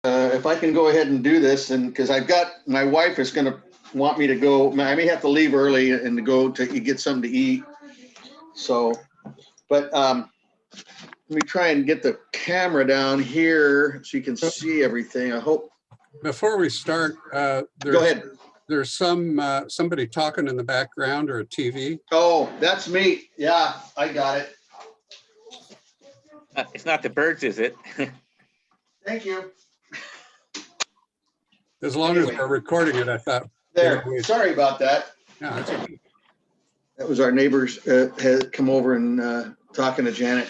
if I can go ahead and do this, and because I've got, my wife is going to want me to go, I may have to leave early and to go to get something to eat. So, but let me try and get the camera down here so you can see everything. I hope. Before we start, Go ahead. There's somebody talking in the background or a TV. Oh, that's me. Yeah, I got it. It's not the birds, is it? Thank you. As long Anyway. as we're recording it, I thought. There. Yeah, Sorry about that. no, it's okay. That was our neighbors had come over and talking to Janet.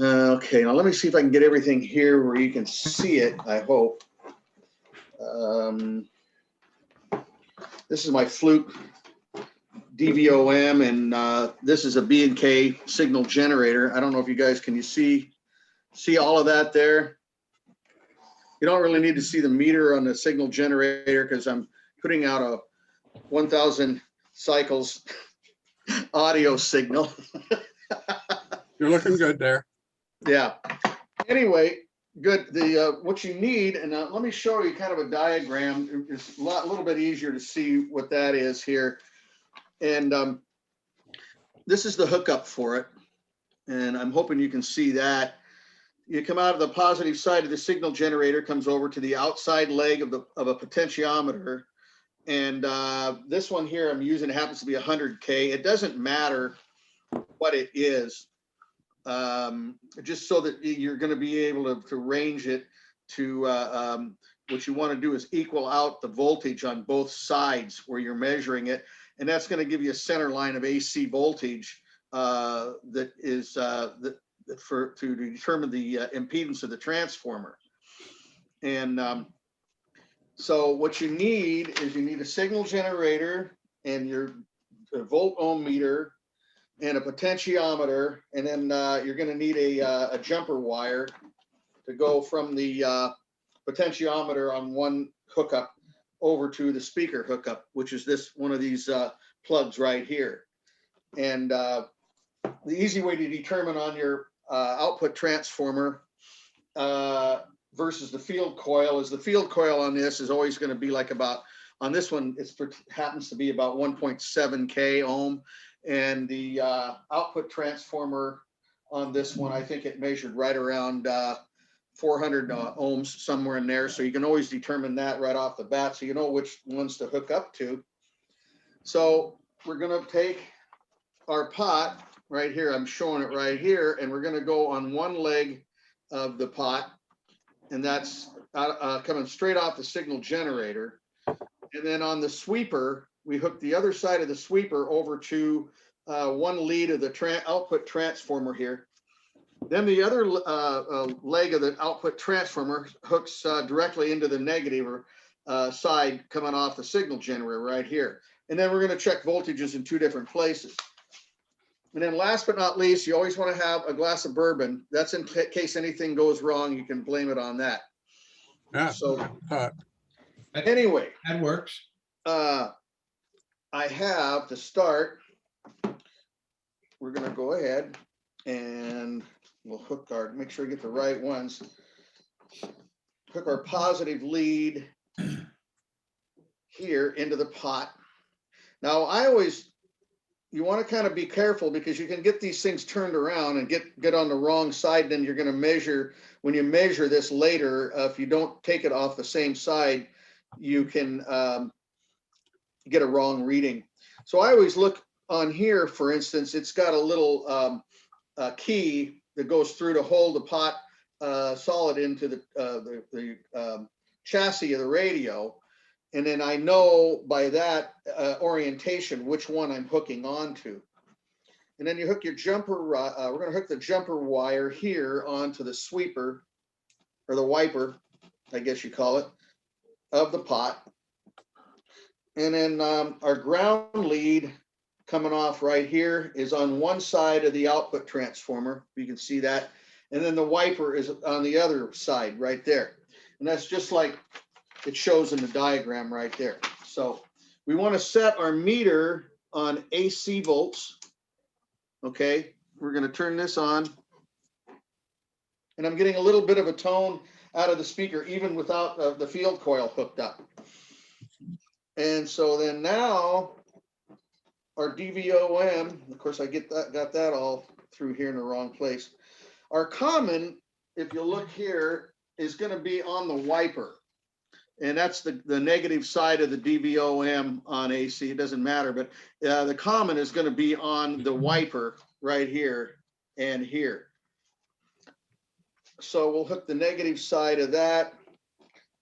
Okay, now let me see if I can get everything here where you can see it, I hope. This is my Fluke DVOM, and this is a B&K signal generator. I don't know if you guys, can you see all of that there? You don't really need to see the meter on the signal generator because I'm putting out a 1,000 cycles audio signal. You're looking good there. Yeah. Anyway, good. The what you need, and let me show you kind of a diagram. It's a little bit easier to see what that is here. And this is the hookup for it. And I'm hoping you can see that. You come out of the positive side of the signal generator, comes over to the outside leg of a potentiometer. And this one here I'm using happens to be 100K. It doesn't matter what it is, just so that you're going to be able to range it to what you want to do is equal out the voltage on both sides where you're measuring it. And that's going to give you a center line of AC voltage that is to determine the impedance of the transformer. And so what you need is you need a signal generator and your volt ohm meter and a potentiometer, and then you're going to need a jumper wire to go from the potentiometer on one hookup over to the speaker hookup, which is this one of these plugs right here. And the easy way to determine on your output transformer versus the field coil is the field coil on this is always going to be like about, on this one, it happens to be about 1.7K ohm. And the output transformer on this one, I think it measured right around 400 ohms, somewhere in there. So you can always determine that right off the bat, so you know which ones to hook up to. So we're going to take our pot right here. I'm showing it right here. And we're going to go on one leg of the pot. And that's coming straight off the signal generator. And then on the sweeper, we hook the other side of the sweeper over to one lead of the output transformer here. Then the other leg of the output transformer hooks directly into the negative side coming off the signal generator right here. And then we're going to check voltages in two different places. And then last but not least, you always want to have a glass of bourbon. That's in case anything goes wrong, you can blame it on that. Yeah. So That anyway, works. I have to start. We're going to go ahead and we'll hook our, make sure we get the right ones. Hook our positive lead here into the pot. Now you want to kind of be careful because you can get these things turned around and get on the wrong side. Then you're going to measure, when you measure this later, if you don't take it off the same side, you can get a wrong reading. So I always look on here, for instance, it's got a little key that goes through to hold the pot solid into the chassis of the radio. And then I know by that orientation which one I'm hooking onto. And then you hook your jumper, we're going to hook the jumper wire here onto the sweeper, or the wiper, I guess you call it, of the pot. And then our ground lead coming off right here is on one side of the output transformer. You can see that. And then the wiper is on the other side right there. And that's just like it shows in the diagram right there. So we want to set our meter on AC volts. Okay, we're going to turn this on. And I'm getting a little bit of a tone. out of the speaker, even without the field coil hooked up. And so then now our DVOM, of course I got that all through here in the wrong place. Our common, if you look here, is going to be on the wiper. And that's the negative side of the DVOM on AC. It doesn't matter, but the common is going to be on the wiper right here and here. So we'll hook the negative side of that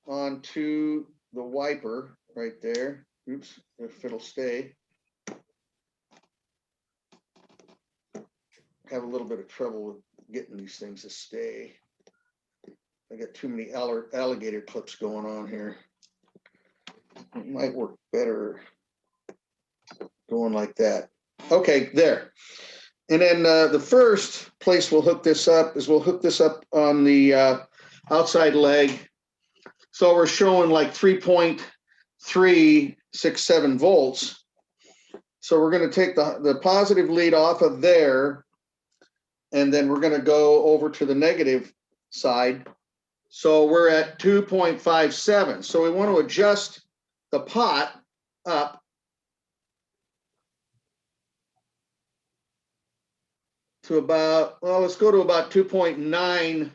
onto the wiper right there. Oops, if it'll stay. Have a little bit of trouble with getting these things to stay. I got too many alligator clips going on here. It might work better going like that. Okay, there. And then the first place we'll hook this up is we'll hook this up on the outside leg. So we're showing like 3.367 volts. So we're going to take the positive lead off of there, and then we're going to go over to the negative side. So we're at 2.57. So we want to adjust the pot up to about, well, let's go to about 2.9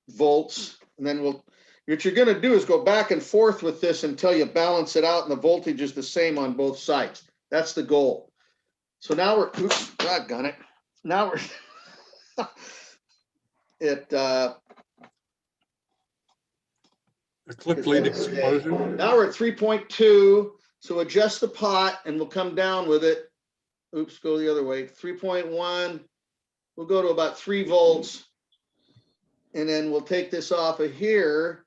volts. And then what you're going to do is go back and forth with this until you balance it out and the voltage is the same on both sides. That's the goal. So now we're, oops, doggone it. Now we're A clip lead explosion. Now we're at 3.2. So adjust the pot and we'll come down with it. Oops, go the other way. 3.1. We'll go to about 3 volts. And then we'll take this off of here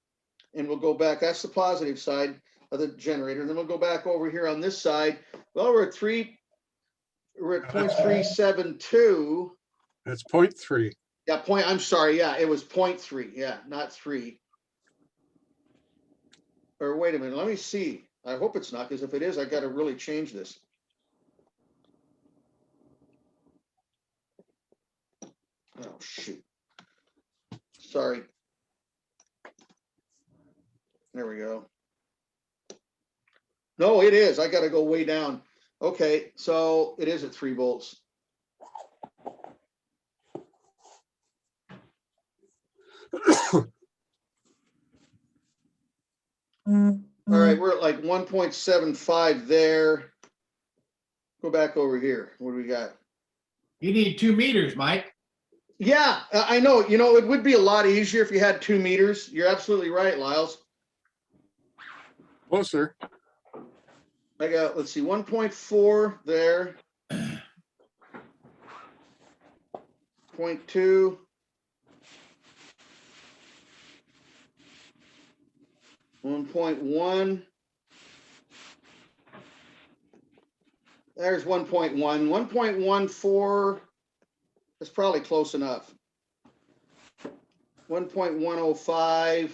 and we'll go back. That's the positive side of the generator. Then we'll go back over here on this side. Well, we're at 0.372. That's 0.3. Yeah, I'm sorry. Yeah, it was 0.3. Yeah, not 3. Or wait a minute, let me see. I hope it's not, because if it is, I got to really change this. Oh, shoot. Sorry. There we go. No, it is. I got to go way down. Okay, so it is at 3 volts. All right, we're at like 1.75 there. Go back over here. What do we got? You need 2 meters, Mike. Yeah, I know. You know, it would be a lot easier if you had 2 meters. You're absolutely right, Lyles. Closer. I got, let's see, 1.4 there. 0.2. .1. There's 1.1. 1.14. That's probably close enough. 1.105.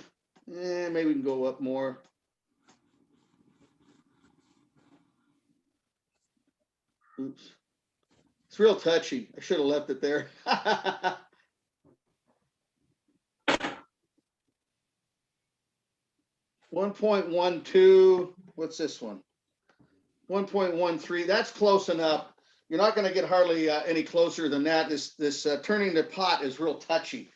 Maybe we can go up more. Oops. It's real touchy. I should have left it there. 1.12. What's this one? 1.13. That's close enough. You're not going to get hardly any closer than that. This turning the pot is real touchy.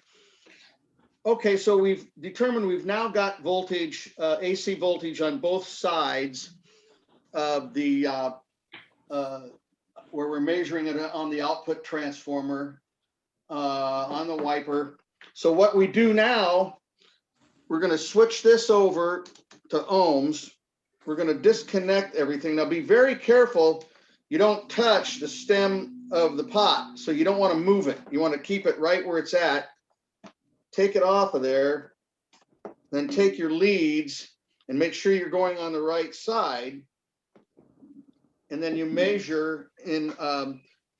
Okay, so we've determined we've now got voltage, AC voltage on both sides of the where we're measuring it on the output transformer on the wiper. So what we do now, we're going to switch this over to ohms. We're going to disconnect everything. Now be very careful. You don't touch the stem of the pot. So you don't want to move it. You want to keep it right where it's at. Take it off of there. Then take your leads and make sure you're going on the right side. And then you measure in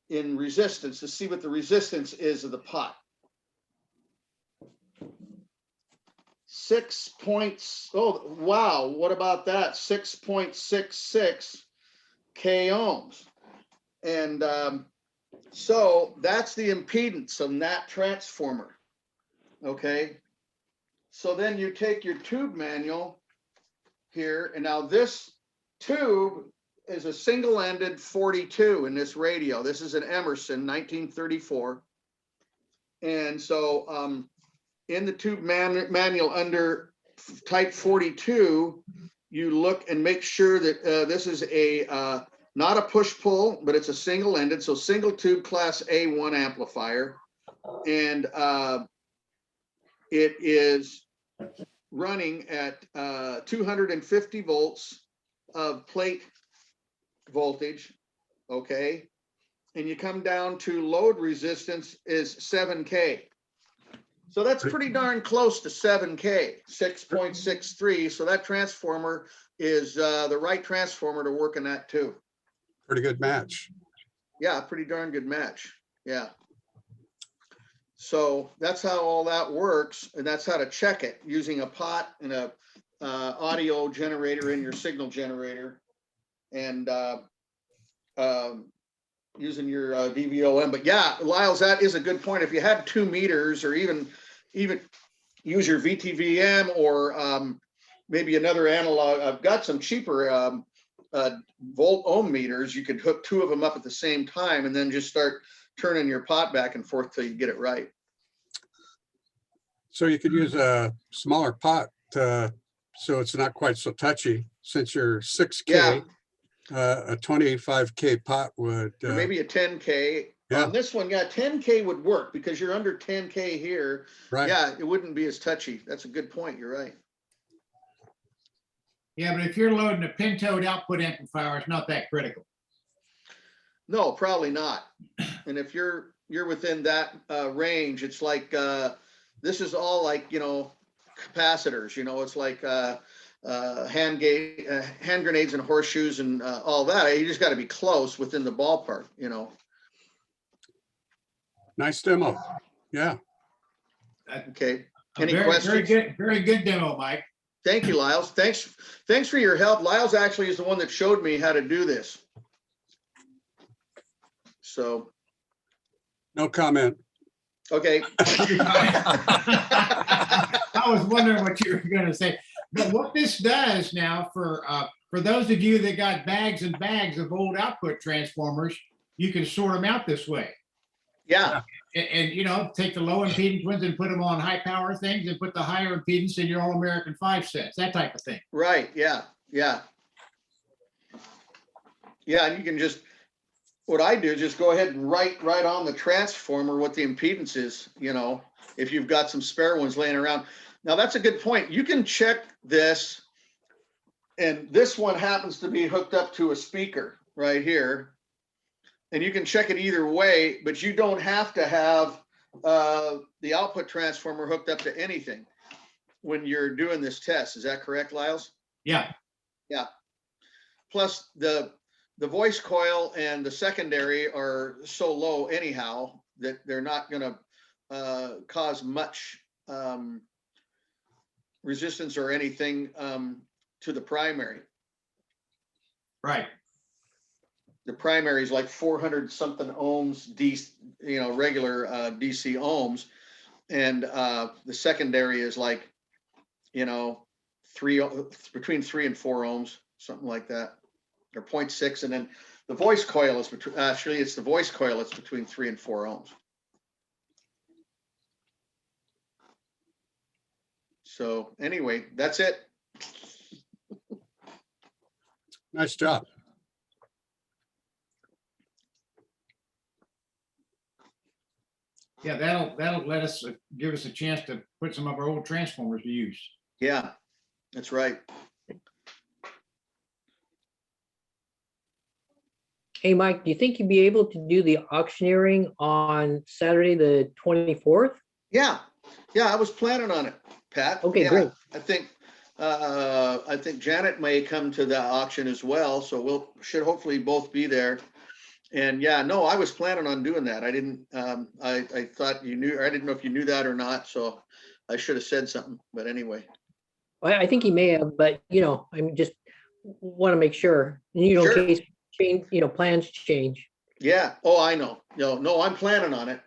resistance to see what the resistance is of the pot. 6 points. Oh, wow. What about that? 6.66 K ohms. And so that's the impedance of that transformer. Okay. So then you take your tube manual here, and now this tube is a single-ended 42 in this radio. This is an Emerson 1934. And so in the tube manual under type 42, you look and make sure that this is a not a push-pull, but it's a single-ended, so single tube class A1 amplifier. And it is running at 250 volts of plate voltage, okay? And you come down to load resistance is 7K. So that's pretty darn close to 7K, 6.63. So that transformer is the right transformer to work in that too. Pretty good match. Yeah, pretty darn good match. Yeah. So that's how all that works, and that's how to check it using a pot and a audio generator in your signal generator, and using your DVOM. But yeah, Lyles, that is a good point. If you had 2 meters, or even use your VTVM or maybe another analog, I've got some cheaper volt ohm meters. You could hook 2 of them up at the same time and then just start turning your pot back and forth till you get it right. So you could use a smaller pot so it's not quite so touchy. Since you're 6K, a 25K pot would. Or maybe a 10K. Yeah. On this one, yeah, 10K would work because you're under 10K here. Right. Yeah, it wouldn't be as touchy. That's a good point. You're right. Yeah, but if you're loading a pin-toed output amplifier, it's not that critical. No, probably not. And if you're within that range, it's like this is all like, you know, capacitors. You know, it's like hand grenades and horseshoes and all that. You just got to be close within the ballpark. You know. Nice demo. Yeah. Okay. A Any very, questions? very good demo, Mike. Thank you, Lyles. Thanks for your help. Lyles actually is the one that showed me how to do this. So, No comment. okay. I was wondering what you were going to say. But what this does now for those of you that got bags and bags of old output transformers, you can sort them out this way. Yeah. And you know, take the low impedance ones and put them on high power things, and put the higher impedance in your All American 5 sets, that type of thing. Right. Yeah. Yeah. Yeah. And you can just, what I do is just go ahead and write right on the transformer what the impedance is, you know, if you've got some spare ones laying around. Now that's a good point. You can check this, and this one happens to be hooked up to a speaker right here. And you can check it either way, but you don't have to have the output transformer hooked up to anything when you're doing this test. Is that correct, Lyles? Yeah. Yeah. Plus the voice coil and the secondary are so low anyhow that they're not going to cause much resistance or anything to the primary. Right. The primary is like 400 something ohms, DC, you know, regular DC ohms, and the secondary is like, you know, between 3 and 4 ohms, something like that, or 0.6, and then the voice coil is between. Actually, it's the voice coil. It's between 3 and 4 ohms. So anyway, that's it. Nice job. Yeah, that'll let us give us a chance to put some of our old transformers to use. Yeah, that's right. Hey, Mike, do you think you'd be able to do the auctioneering on Saturday, the 24th? Yeah, I was planning on it, Pat. Okay, Yeah, great. I think Janet may come to the auction as well, so should hopefully both be there. And yeah, no, I was planning on doing that. I didn't. I thought you knew. I didn't know if you knew that or not, so I should have said something. But anyway. I think he may have, but I just want to make sure, in Sure. case change, plans change. Yeah. Oh, I know. No, I'm planning on it.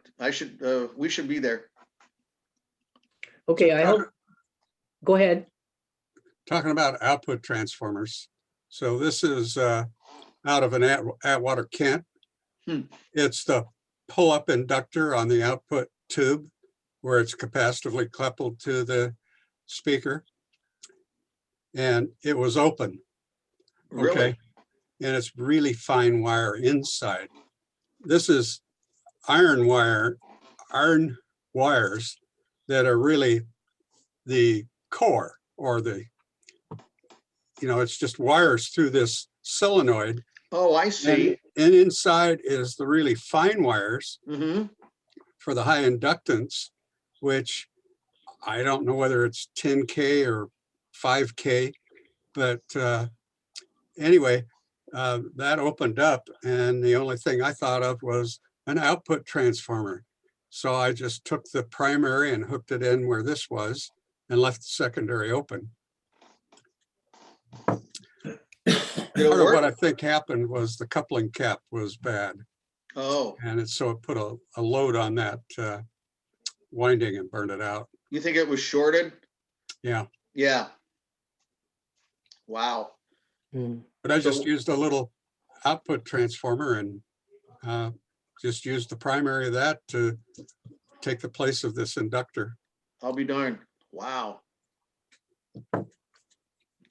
We should be there. Okay, I hope Go ahead. Talking about output transformers. So this is out of an Atwater Kent. Hmm. It's the pull-up inductor on the output tube where it's capacitively coupled to the speaker. And it was open. Really? Okay. And it's really fine wire inside. This is iron wires that are really the core, or it's just wires through this solenoid. Oh, I see. And inside is the really fine wires Mm-hmm. for the high inductance, which I don't know whether it's 10K or 5K, but anyway, that opened up, and the only thing I thought of was an output transformer. So I just took the primary and hooked it in where this was and left the secondary open. Did it Part of what work? I think happened was the coupling cap was bad. Oh, And so it put a load on that winding and burned it out. you think it was shorted? Yeah. Yeah. Wow. Hmm. But I just So- used a little output transformer and just used the primary of that to take the place of this inductor. I'll be darned. Wow.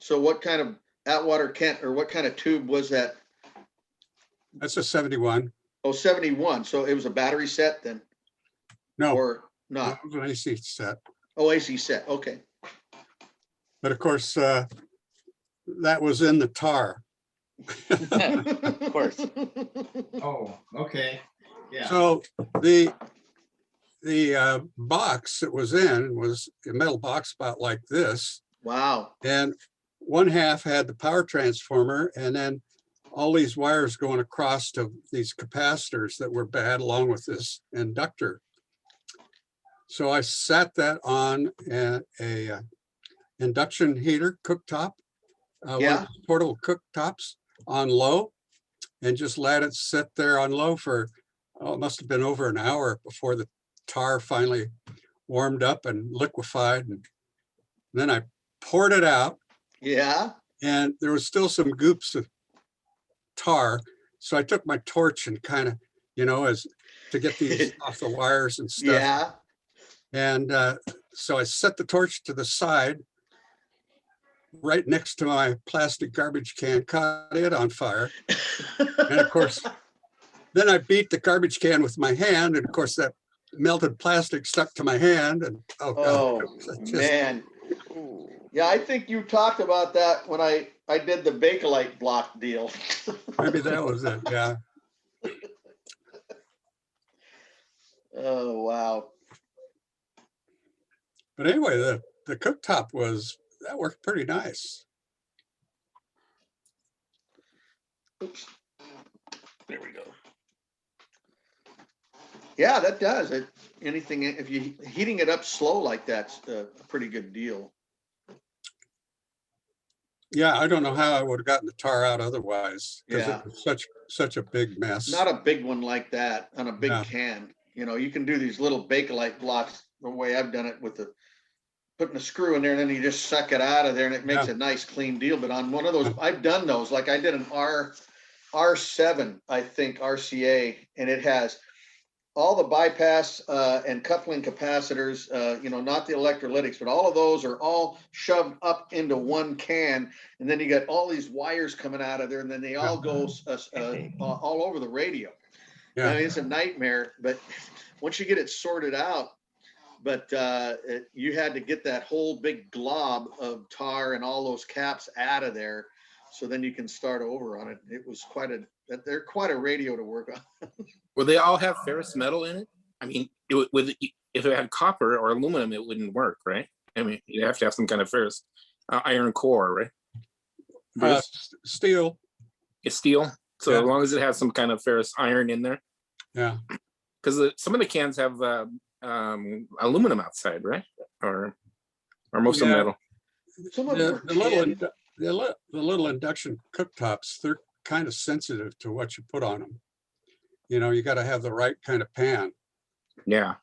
So what kind of Atwater Kent, or what kind of tube was that? That's a 71. Oh, 71. So it was a battery set then, No, or no, not? it was an AC set. Oh, AC set. Okay. But of course, that was in the tar. Of course. Oh, okay. Yeah. So the box it was in was a metal box about like this. Wow. And one half had the power transformer, and then all these wires going across to these capacitors that were bad, along with this inductor. So I sat that on a induction heater cooktop, one Yeah. of those portable cooktops on low, and just let it sit there on low for, it must have been over an hour before the tar finally warmed up and liquefied. And then I poured it out, Yeah. and there was still some goops of tar. So I took my torch and kind of, as to get these off the wires and stuff. Yeah. And so I set the torch to the side, right next to my plastic garbage can, caught it on fire. And of course, then I beat the garbage can with my hand, and of course that melted plastic stuck to my hand. And oh God, Oh, it was just- man. Yeah, I think you talked about that when I did the Bakelite block deal. maybe that was it. Yeah. Oh, wow. But anyway, the cooktop that worked pretty nice. Oops. There we go. Yeah, that does it. Anything, if you heating it up slow like that's a pretty good deal. Yeah, I don't know how I would have gotten the tar out otherwise, because Yeah. it was such a big mess. Not a big one like that on a big Yeah. can. You can do these little Bakelite blocks the way I've done it with putting a screw in there, and then you just suck it out of there, and it makes Yeah. a nice clean deal. But on one of those, I've done those, like I did an R7, I think, RCA, and it has all the bypass and coupling capacitors, not the electrolytics, but all of those are all shoved up into one can. And then you got all these wires coming out of there, and then they all go all over the radio. Yeah. I mean, it's a nightmare, but once you get it sorted out, but you had to get that whole big glob of tar and all those caps out of there, so then you can start over on it. It was they're quite a radio to work on. Will they all have ferrous metal in it? I mean, if it had copper or aluminum, it wouldn't work, right? I mean, you have to have some kind of ferrous iron core, right? Bruce? Steel. It's steel. So Yeah. as long as it has some kind of ferrous iron in there, Yeah. because some of the cans have aluminum outside, right? Or most of them Yeah. metal. Some of them The are little, tin. the little induction cooktops, they're kind of sensitive to what you put on them. You got to have the right kind of pan. Yeah.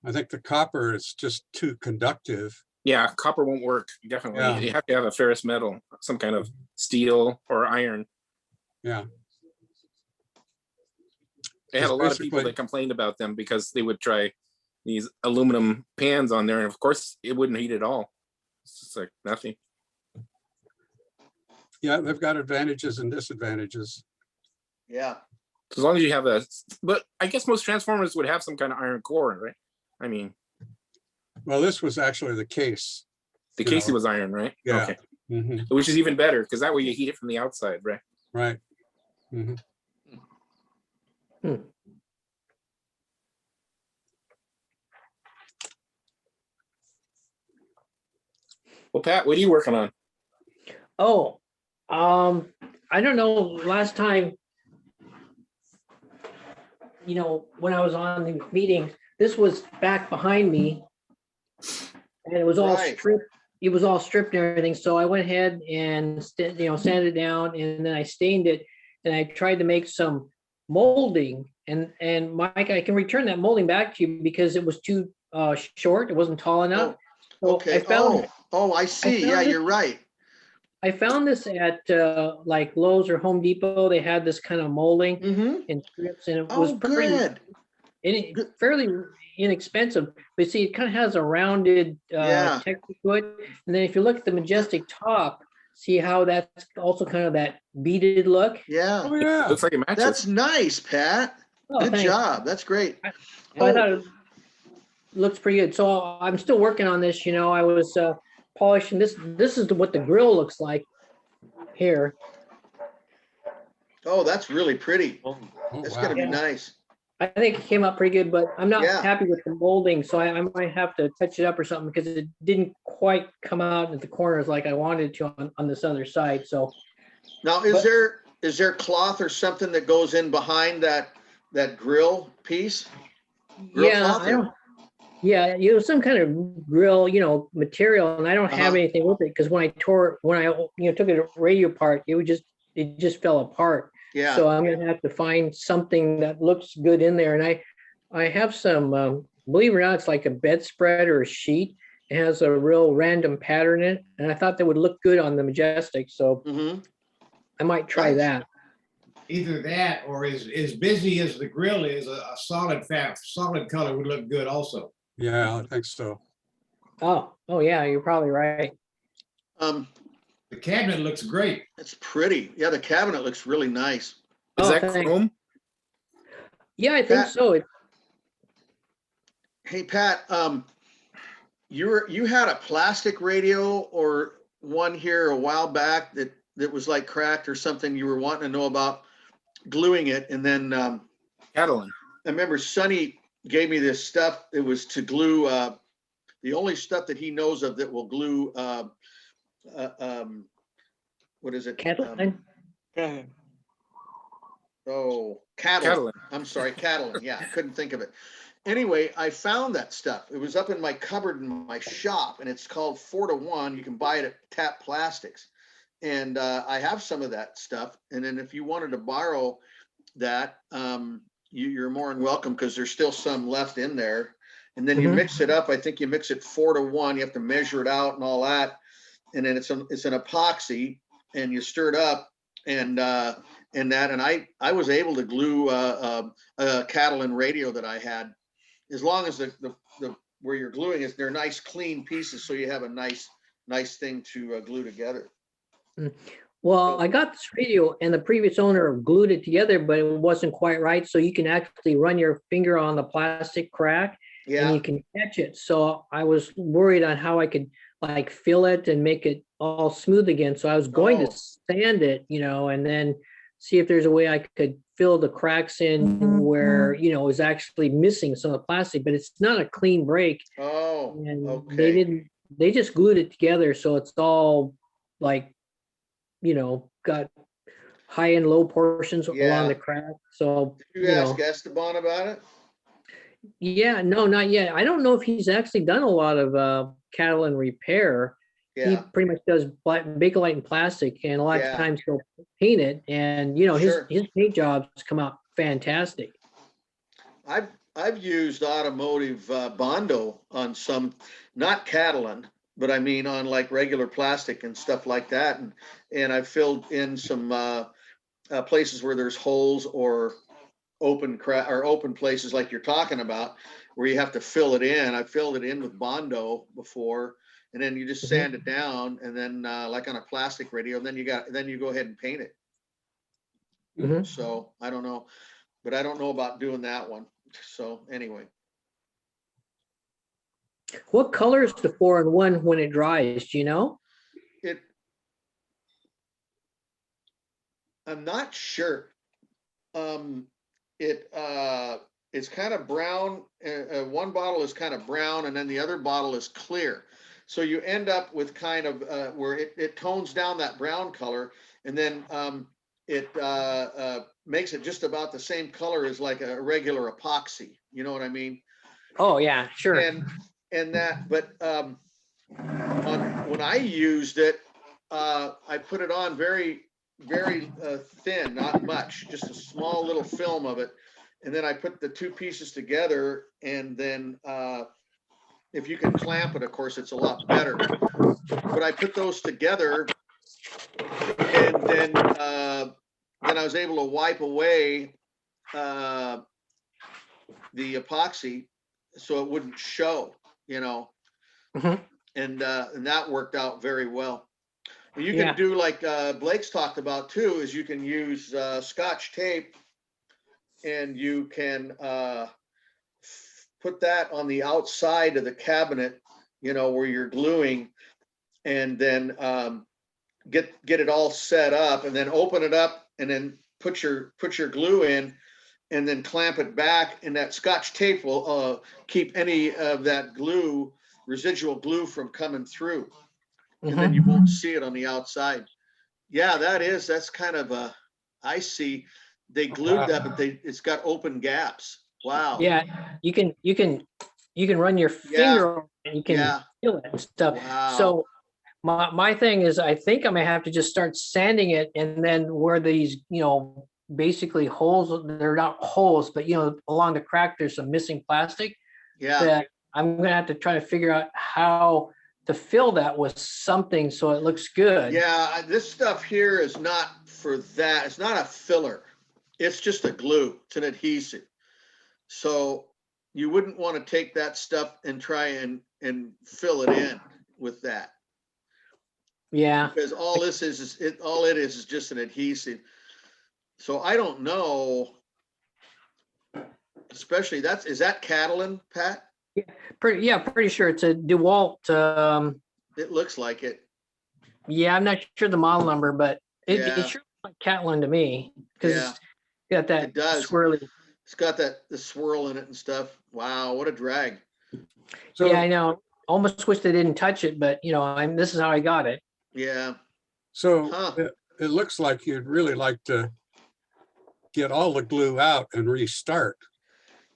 I think the copper is just too conductive, Yeah, copper won't work, definitely. Yeah. You have to have a ferrous metal, some kind of steel or iron. Yeah. They had a lot of people Basically- that complained about them because they would try these aluminum pans on there, and of course, it wouldn't heat at all. It's just like nothing. Yeah, they've got advantages and disadvantages. Yeah. As long as you have but I guess most transformers would have some kind of iron core, right? I mean, Well, this was actually the case. the You casing know, was iron, right? yeah. Okay, Mhm, which is even better because that way you heat it from the outside, right? right. Mhm. Well, Pat, what are you working on? Oh, I don't know, last time, when I was on the meeting, this was back behind me. And it was all Right. stripped, and everything, so I went ahead and, sanded it down, and then I stained it, and I tried to make some molding, and Mike, I can return that molding back to you because it was too short, it wasn't tall enough. So Okay. I found, I see. Yeah, found it. you're right. I found this at like Lowe's or Home Depot. They had this kind of molding Mm-hmm. in strips, and it was Oh, pretty good. Good. fairly inexpensive. But see, it kind of has a rounded Yeah. texture to it. And then if you look at the Majestic top, see how that's also kind of that beaded look. Yeah. Oh, yeah. Looks like it matches. That's nice, Pat. Oh, Good thanks. job. That's great. So I thought it looks pretty good. So I'm still working on this. I was polishing this. This is what the grill looks like here. Oh, that's really pretty. Oh, That's wow. gonna be Yeah. nice. I think it came out pretty good, but I'm not Yeah. happy with the molding, so I might have to touch it up or something because it didn't quite come out at the corners like I wanted to on this other side. So Now, But- is there cloth or something that goes in behind that grill piece? Grill yeah, cloth I or- don't. Yeah, some kind of grill, material, and I don't have Uh-huh. anything with it because when I took it radio apart, it just fell apart. Yeah. So I'm gonna have to find something that looks good in there, and I have some. Believe it or not, it's like a bedspread or a sheet. It has a real random pattern in it, and I thought that would look good on the Majestic, so Mm-hmm. I might try Nice. that. Either that or as busy as the grill is, a solid color would look good also. Yeah, I think so. Oh, yeah, you're probably right. The cabinet looks great. It's pretty. Yeah, the cabinet looks really nice. Is Oh, that thanks. chrome? Yeah, I think Pat- so. Hey, Pat, you had a plastic radio or one here a while back that was like cracked or something. You were wanting to know about gluing it, and then Catalan. I remember Sonny gave me this stuff. It was to glue. The only stuff that he knows of that will glue. What is it? Catalan. Catalan. I'm sorry, Catalan. Yeah, I couldn't think of it. Anyway, I found that stuff. It was up in my cupboard in my shop, and it's called 4-to-1. You can buy it at Tap Plastics, and I have some of that stuff. And then if you wanted to borrow that, you're more than welcome because there's still some left in there. And then you Mhm. mix it up. I think you mix it 4-to-1. You have to measure it out and all that. And then it's an epoxy, and you stir it up, and I was able to glue a Catalan radio that I had, as long as the where you're gluing is, they're nice clean pieces, so you have a nice thing to glue together. Well, I got this radio and the previous owner glued it together, but it wasn't quite right. So you can actually run your finger on the plastic crack and Yeah, you can catch it. So I was worried on how I could like fill it and make it all smooth again. So I was going to Oh. sand it, and then see if there's a way I could fill the cracks in where, it was actually missing some of the plastic, but it's not a clean break. oh, And they okay. they just glued it together. So it's all like, got high and low portions Yeah. along the crack. So, Did you ask Esteban about it? yeah, no, not yet. I don't know if he's actually done a lot of Catalan repair. He Yeah, pretty much does Bakelite and plastic, and a lot Yeah. of times he'll paint it. And Sure. his paint jobs come out fantastic. I've used automotive Bondo on some, not Catalan, but I mean on like regular plastic and stuff like that. And I filled in some places where there's holes or open places like you're talking about, where you have to fill it in. I filled it in with Bondo before, and then you just sand it down, and then like on a plastic radio, and then you go ahead and paint it. Mhm. So I don't know, but I don't know about doing that one. So anyway, What color is the 4-in-1 when it dries? Do you know? I'm not sure. It's kind of brown. One bottle is kind of brown, and then the other bottle is clear. So you end up with kind of where it tones down that brown color, and then it makes it just about the same color as like a regular epoxy. You know what I mean? Oh, yeah, sure. And that, but when I used it, I put it on very thin, not much, just a small little film of it. And then I put the two pieces together, and then if you can clamp it, of course, it's a lot better. But I put those together, and then I was able to wipe away the epoxy so it wouldn't show, you know. Mhm. And that worked out very well. And you Yeah. can do like Blake's talked about too, is you can use Scotch tape, and you can put that on the outside of the cabinet, you know, where you're gluing, and then get it all set up, and then open it up, and then put your glue in, and then clamp it back, and that Scotch tape will keep any of that glue, residual glue, from coming through. And then you won't see it on the outside. Yeah, that's kind of I see they glued that, but it's got open gaps. Wow. Yeah, you can run your finger over it and you can Yeah. feel it and stuff. Wow. So my thing is, I think I'm gonna have to just start sanding it, and then where these, basically holes, they're not holes, but along the crack, there's some missing plastic Yeah. that I'm gonna have to try to figure out how to fill that with something so it looks good. Yeah, this stuff here is not for that. It's not a filler. It's just a glue. It's an adhesive. So you wouldn't want to take that stuff and try and fill it in with that. Yeah. Because all it is just an adhesive. So I don't know, especially is that Catalan, Pat? Pretty sure it's a DeWalt. It looks like it. Yeah, I'm not sure the model number, but it Yeah. sure looks like Catlin to me, because Yeah. it's got that It does. swirly. It's got the swirl in it and stuff. Wow, what a drag. So, Yeah, I know. Almost wish they didn't touch it, but this is how I got it. Yeah. so Huh. it looks like you'd really like to get all the glue out and restart.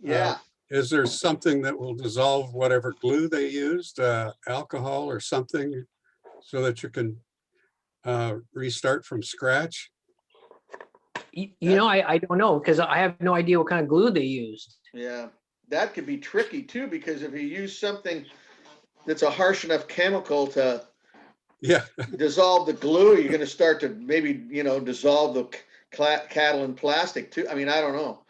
Yeah. Is there something that will dissolve whatever glue they used, alcohol or something, so that you can restart from scratch? I don't know, because I have no idea what kind of glue they used. Yeah. That could be tricky too, because if you use something that's a harsh enough chemical to Yeah. dissolve the glue, you're going to start to maybe, dissolve the Catalan plastic too. I mean, I don't know.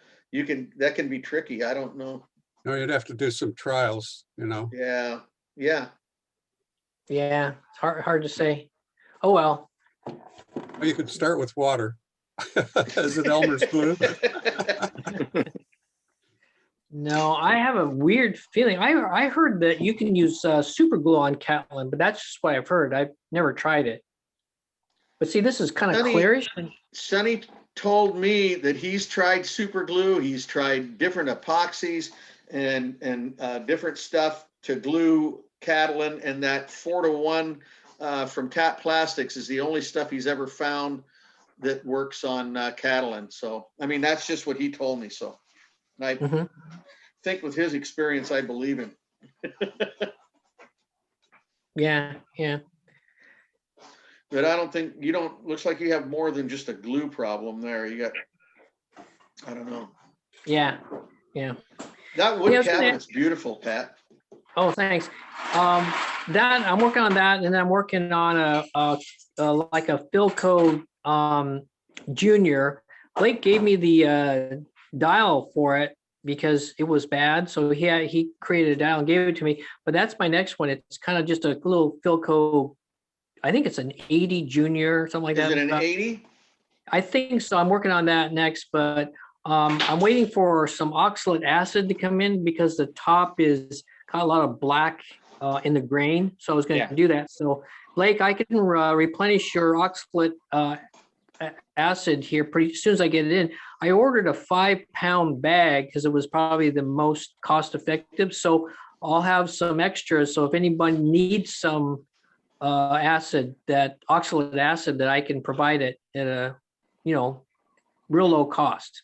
That can be tricky. I don't know. No, you'd have to do some trials, Yeah. Yeah. Yeah, it's hard to say. Oh, well. Well, you could start with water. Is it Elmer's glue? No, I have a weird feeling. I heard that you can use super glue on Catlin, but that's just what I've heard. I've never tried it. But see, this is kind of clearish. Sonny told me that he's tried super glue. He's tried different epoxies and different stuff to glue Catalan, and that 4-to-1 from Tap Plastics is the only stuff he's ever found that works on Catalan. So, I mean, that's just what he told me. So I think with his experience, I believe him. Yeah. But I don't think looks like you have more than just a glue problem there. You got, I don't know. Yeah. That wood I was gonna cabinet's beautiful, Pat. Oh, thanks. That, I'm working on that, and then I'm working on like a Philco, Junior. Blake gave me the, dial for it because it was bad, so he created a dial and gave it to me, but that's my next one. It's kind of just a little Philco, I think it's an 80 Junior or something like Is that. it an 80? I think so. I'm working on that next, but I'm waiting for some oxalic acid to come in because the top is got a lot of black in the grain. So I was going Yeah. to do that. So Blake, I can replenish your oxalate acid here pretty as soon as I get it in. I ordered a 5-pound bag because it was probably the most cost effective. So I'll have some extras. So if anybody needs some acid, that oxalate acid, that I can provide it at a, real low cost.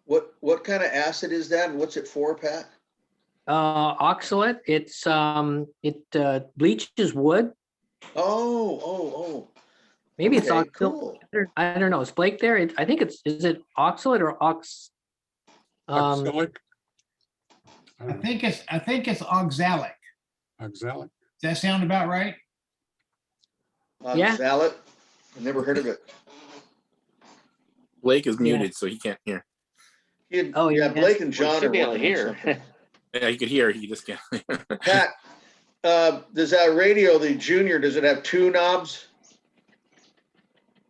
What kind of acid is that and what's it for, Pat? Oxalate, it bleaches wood. Oh. Maybe it's Okay, oxalate. cool. I don't know. Is Blake there? I think is it oxalate or ox? Oxalic? I I don't know. think it's oxalic. Oxalic. Does that sound about right? Yeah. Oxalate? I never heard of it. Blake is muted, so he can't hear. Oh, Yeah, yes. Blake and We John are should be able to working on hear. something. Yeah, he could hear, he just can't. Pat, does that radio, the Junior, does it have 2 knobs?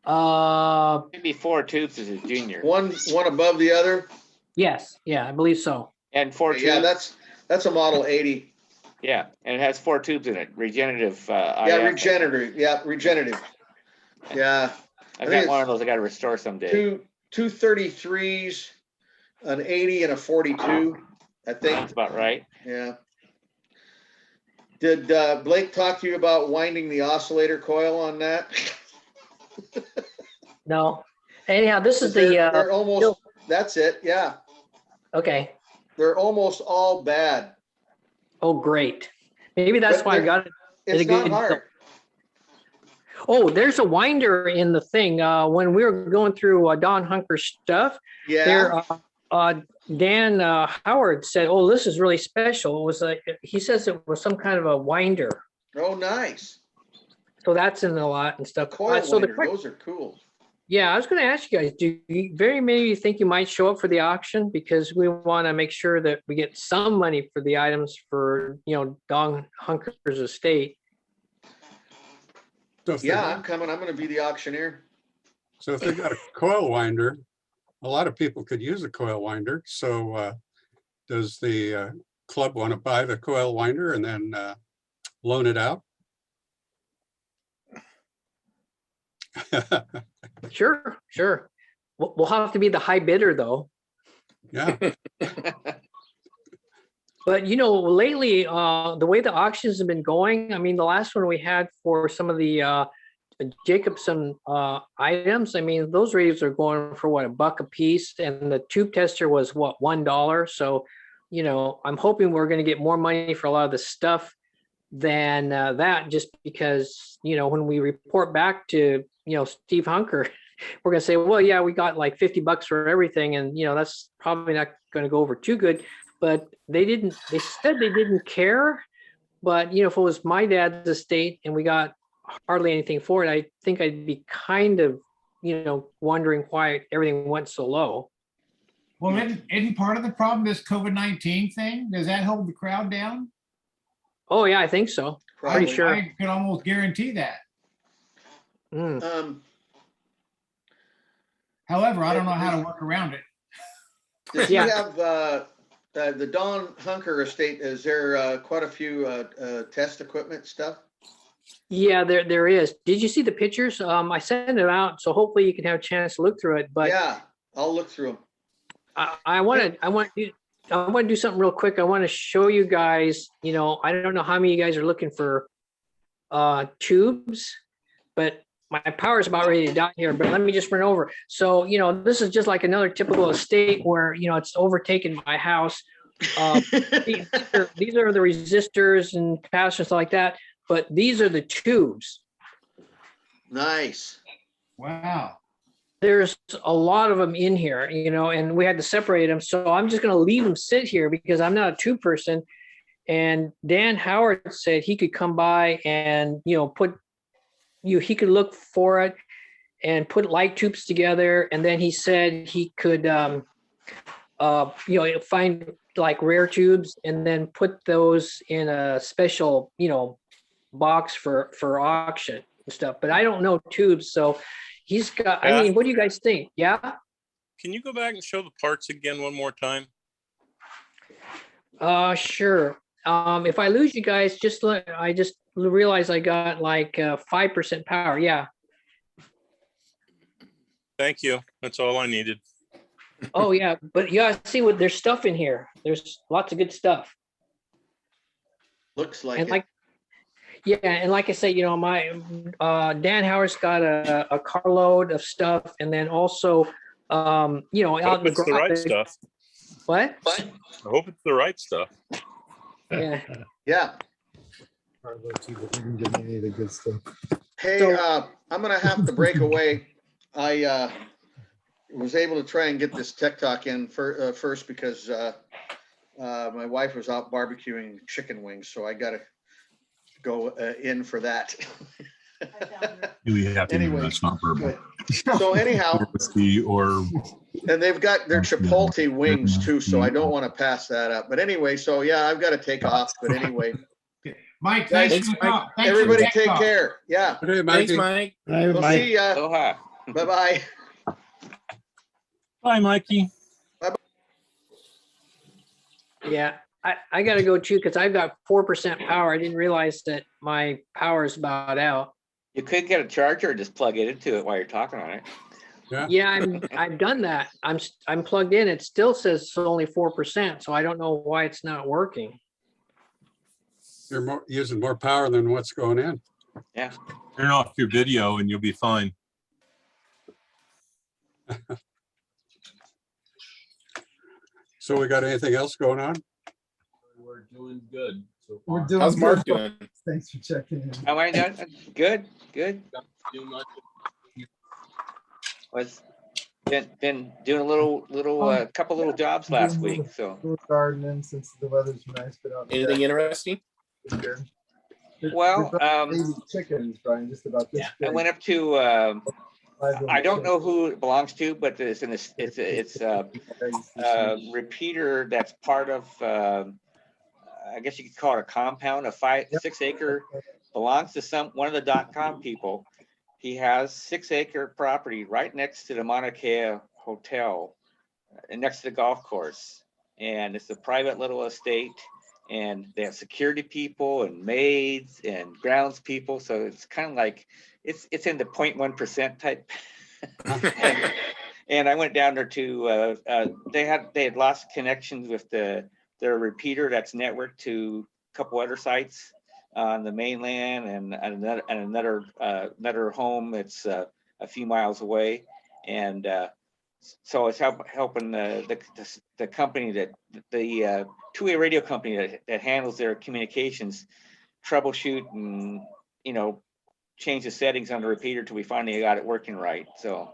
Maybe 4 tubes is a junior. One above the other? Yes. Yeah, I believe so. And 4 tubes. Yeah, that's a Model 80. Yeah, and it has 4 tubes in it. Regenerative. Yeah, IF. regenerative. Yeah, regenerative. Yeah. I I've think got one it's of those I got to restore someday. two 33s, an 80 and a 42, I think. Sounds about right. Yeah. Did Blake talk to you about winding the oscillator coil on that? No. Anyhow, this is They're almost, that's it. Yeah. okay. They're almost all bad. Oh, great. Maybe that's But why I they're- got it. It's It'll not get- hard. Oh, there's a winder in the thing. When we were going through Don Hunker's stuff, Yeah. there, Dan Howard said, "Oh, this is really special." It was like he says it was some kind of a winder. Oh, nice. So that's in a lot and stuff. Coil So winder, those are cool. yeah, I was going to ask you guys, do you very maybe think you might show up for the auction because we want to make sure that we get some money for the items for Don Hunker's estate. So if they Yeah, got- I'm coming. I'm going to be the auctioneer. So if they've got a coil winder, a lot of people could use a coil winder. So does the club want to buy the coil winder and then loan it out? Sure. We'll have to be the high bidder though. Yeah, But lately, the way the auctions have been going, I mean, the last one we had for some of the Jacobson items, I mean, those radios are going for what, $1 a piece, and the tube tester was what, $1. So, I'm hoping we're going to get more money for a lot of the stuff than that, just because, when we report back to, Steve Hunker, we're going to say, well, yeah, we got like $50 for everything. And, that's probably not going to go over too good. But they said they didn't care. But, if it was my dad's estate and we got hardly anything for it, I think I'd be kind of, wondering why everything went so low. Well, isn't part of the problem this COVID-19 thing? Does that hold the crowd down? Oh, yeah, I think so. Probably. Pretty sure. I could almost guarantee that. Mm. However, I don't know how to work around it. Does he Yeah. have the Don Hunker estate? Is there quite a few test equipment stuff? Yeah, there is. Did you see the pictures? I sent it out, so hopefully you can have a chance to look through it. But Yeah, I'll look through them. I want to do something real quick. I want to show you guys. I don't know how many of you guys are looking for tubes, but my power is about ready to die here. But let me just run over. So this is just like another typical estate where it's overtaken by a house. These are the resistors and capacitors, stuff like that. But these are the tubes. Nice. Wow. There's a lot of them in here, and we had to separate them. So I'm just going to leave them sit here because I'm not a tube person. And Dan Howard said he could come by and, he could look for it and put light tubes together. And then he said he could, find like rare tubes and then put those in a special, box for auction and stuff. But I don't know tubes. So he's got, I mean, what do you guys think? Yeah. Can you go back and show the parts again one more time? Sure. If I lose you guys, I just realized I got like 5% power. Yeah. Thank you. That's all I needed. Oh yeah, but you gotta see there's stuff in here. There's lots of good stuff. Looks like And it. like I say, my Dan Howard's got a carload of stuff, and then also out in Hope the it's the right garage. stuff. What? I hope it's the right stuff. Yeah. Yeah. Any of the good stuff. Hey, So- I'm gonna have to break away. I was able to try and get this tech talk in first because my wife was out barbecuing chicken wings, so I gotta go in for that. We have to do Anyway, that's not bourbon. So anyhow, Or whiskey or and they've got their Chipotle wings too, so I don't want to pass that up. But anyway, so yeah, I've got to take off. But anyway, Mike, thanks for the Mike. talk. Thanks for the everybody tech take talk. care. Yeah, Okay, Thanks, Mikey. Mike. we'll see ya. Aloha. Bye-bye. Bye, Mikey. Yeah. I gotta go too because I've got 4% power. I didn't realize that my power is about out. You could get a charger, just plug it into it while you're talking on it. Yeah, I've done that. I'm plugged in. It still says it's only 4%, so I don't know why it's not working. You're using more power than what's going in. Turn off your video and you'll be fine. So we got anything else going on? We're doing good. So We're doing How's Mark good. doing? Thanks for checking in. Am I done? Good, good. Was been doing a little couple little jobs last week, so. Little gardening since the weather's nice, but out there. Anything interesting? It's good. Well, Baby chickens, Brian, just about this I big. went up to, 5 little I don't know chickens. who it belongs to, but it's a repeater that's part of, I guess you could call it a compound, a 6 acre, belongs to one of the .com people. He has 6 acre property right next to the Mauna Kea Hotel, and next to the golf course. And it's a private little estate, and they have security people and maids and grounds people. So it's kind of like, it's in the 0.1% type. And I went down there to, they had lost connections with their repeater that's networked to a couple other sites on the mainland and another home that's a few miles away. And so it's helping the company that the two-way radio company that handles their communications troubleshoot and, change the settings on the repeater till we finally got it working right. So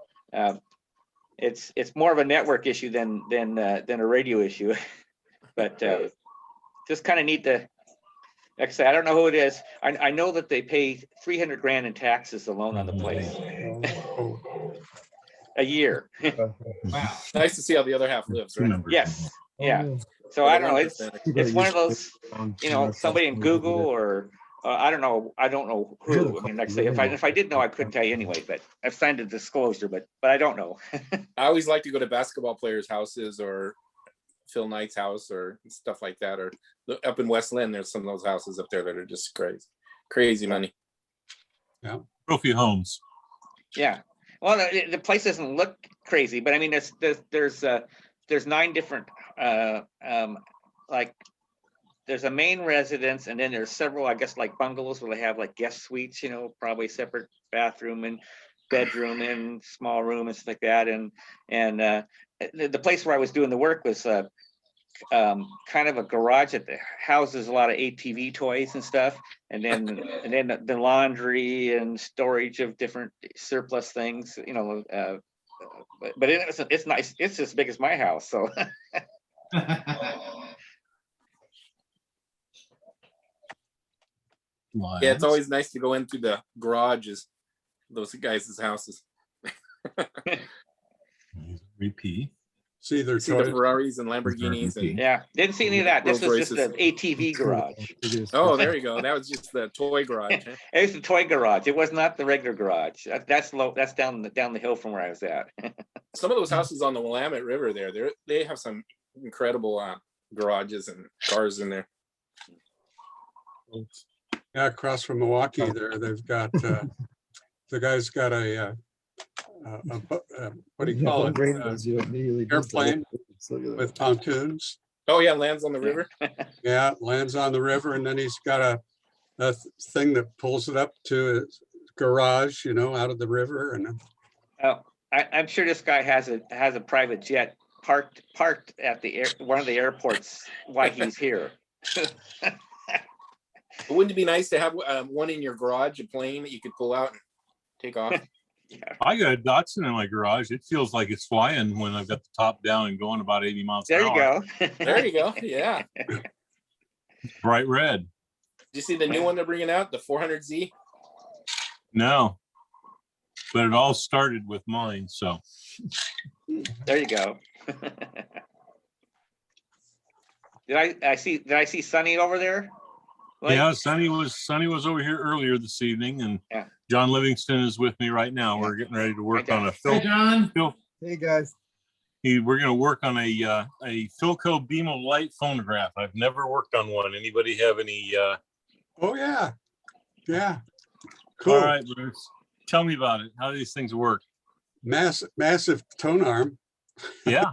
it's more of a network issue than a radio issue. But just kind of neat to, like I said, I don't know who it is. I know that they pay $300,000 in taxes alone on the place a year. Wow. Nice to see how the other half lives, right? Yes, Oh, yeah. So I don't know. It's one of those, somebody in Google or I don't know who. I mean, like I say, if I did know, I couldn't tell you anyway. But I've signed a disclosure, but I don't know. I always like to go to basketball players' houses or Phil Knight's house or stuff like that. Or up in West Lynn, there's some of those houses up there that are just crazy money. Trophy homes. Yeah. Well, the place doesn't look crazy, but I mean, there's 9 different like there's a main residence, and then there's several, I guess, like bungalows where they have like guest suites, probably separate bathroom and bedroom and small room and stuff like that. And the place where I was doing the work was kind of a garage that houses a lot of ATV toys and stuff, and then the laundry and storage of different surplus things, but it's nice. It's as big as my house, so. Yeah, it's always nice to go in through the garages, those guys' houses. Repeat. See their See the toys. Ferraris and Lamborghinis and Yeah, didn't see any of that. This Rolls was just an Royces. ATV garage. oh, there you go. That was just the toy garage. Huh? It's the toy garage. It was not the regular garage. That's low. That's down the hill from where I was at. Some of those houses on the Willamette River there, they have some incredible garages and cars in there. Yeah, across from Milwaukee there, they've got, the guy's got a what do you call it? Airplane with pontoons. Oh yeah, lands on the river. Yeah, lands on the river, and then he's got a thing that pulls it up to his garage, out of the river. And Oh, I'm sure this guy has a private jet parked at one of the airports while he's here. Wouldn't it be nice to have one in your garage, a plane that you could pull out and take off? Yeah. I got a Datsun in my garage. It feels like it's flying when I've got the top down and going about 80 miles an There you hour. go. There you go. Yeah. Bright red. Did you see the new one they're bringing out, the 400Z? No, but it all started with mine. So There you go. Did I see Sonny over there? Like, yeah, Sonny was over here earlier this evening, and Yeah. John Livingston is with me right now. We're getting ready to work on a Hi, John. Hey, guys. we're going to work on a Philco Beamo light phonograph. I've never worked on one. Anybody have any? oh yeah, yeah, cool. All right, Bruce, tell me about it. How do these things work? Massive tone arm. Yeah,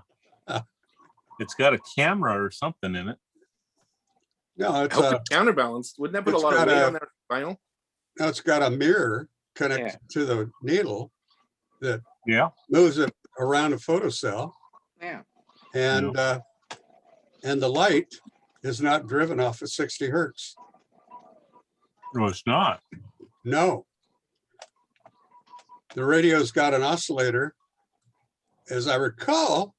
it's got a camera or something in it. No, I it's hope it's counterbalanced. Wouldn't that put a it's lot of got weight a- on that vinyl? no, it's got a mirror connected Yeah. to the needle that Yeah, moves it around a photocell, yeah. and the light is not driven off of 60 hertz. no, it's not. No. The radio's got an oscillator, as I recall,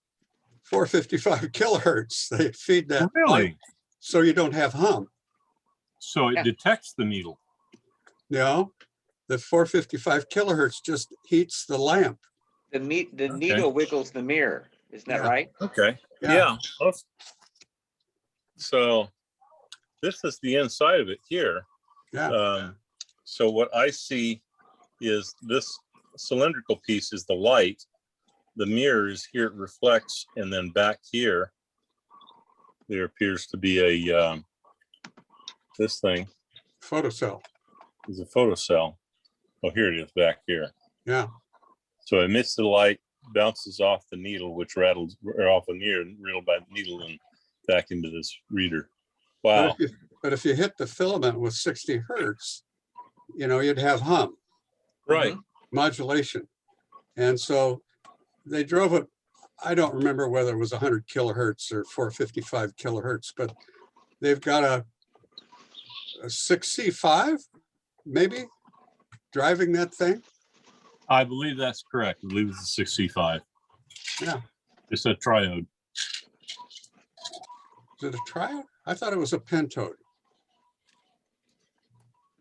455 kilohertz. They feed that Really? light so you don't have hum. So it Yeah. detects the needle. No, the 455 kilohertz just heats the lamp. The needle wiggles the mirror. Isn't that Yeah. right? Okay. Yeah. Yeah. So this is the inside of it here. Yeah. So what I see is this cylindrical piece is the light. The mirror is here, it reflects, and then back here, there appears to be a, this thing Photocell. is a photocell. Oh, here it is back here. Yeah. So it emits the light, bounces off the needle, which rattles or off the mirror, rattled by the needle and back into this reader. Wow. But if you hit the filament with 60 hertz, you'd have hum, Right. modulation. And so they drove it. I don't remember whether it was 100 kilohertz or 455 kilohertz, but they've got a 6C5, maybe, driving that thing. I believe that's correct. I believe it's a 65. Yeah. It's a triode. Is it a triode? I thought it was a pentode.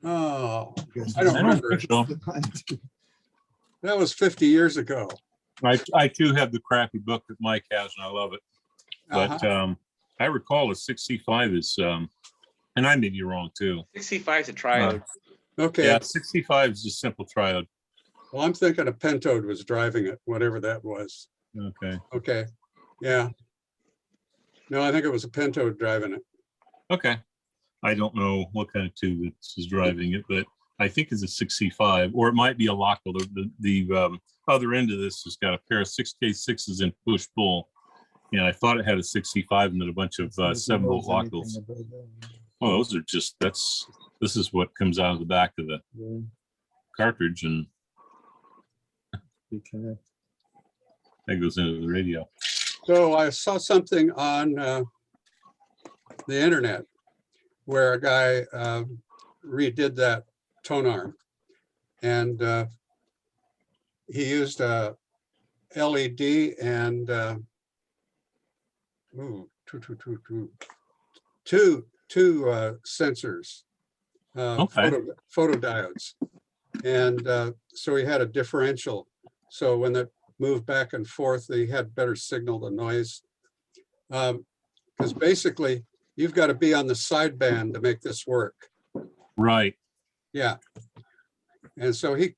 Oh, I don't remember. So. That was 50 years ago. I too have the crappy book that Mike has, and I love it. But Uh-huh. I recall a 65 is, and I may be wrong too. 65 is a triode. Okay. Yeah, 65 is just simple triode. Well, I'm thinking a pentode was driving it, whatever that was. Okay. Okay. Yeah. No, I think it was a pentode driving it. Okay. I don't know what kind of tube is driving it, but I think it's a 65, or it might be a lockle. The other end of this has got a pair of 6K6s in push pull. And I thought it had a 65 and then a bunch of 7-volt lockles. Well, those are just, this is what comes out of the back of the cartridge, and that goes into the radio. So I saw something on the internet where a guy redid that tone arm, and he used a LED and two sensors Okay. photodiodes. And so he had a differential. So when they moved back and forth, they had better signal to noise. Because basically, you've got to be on the sideband to make this work. Right. Yeah. And so he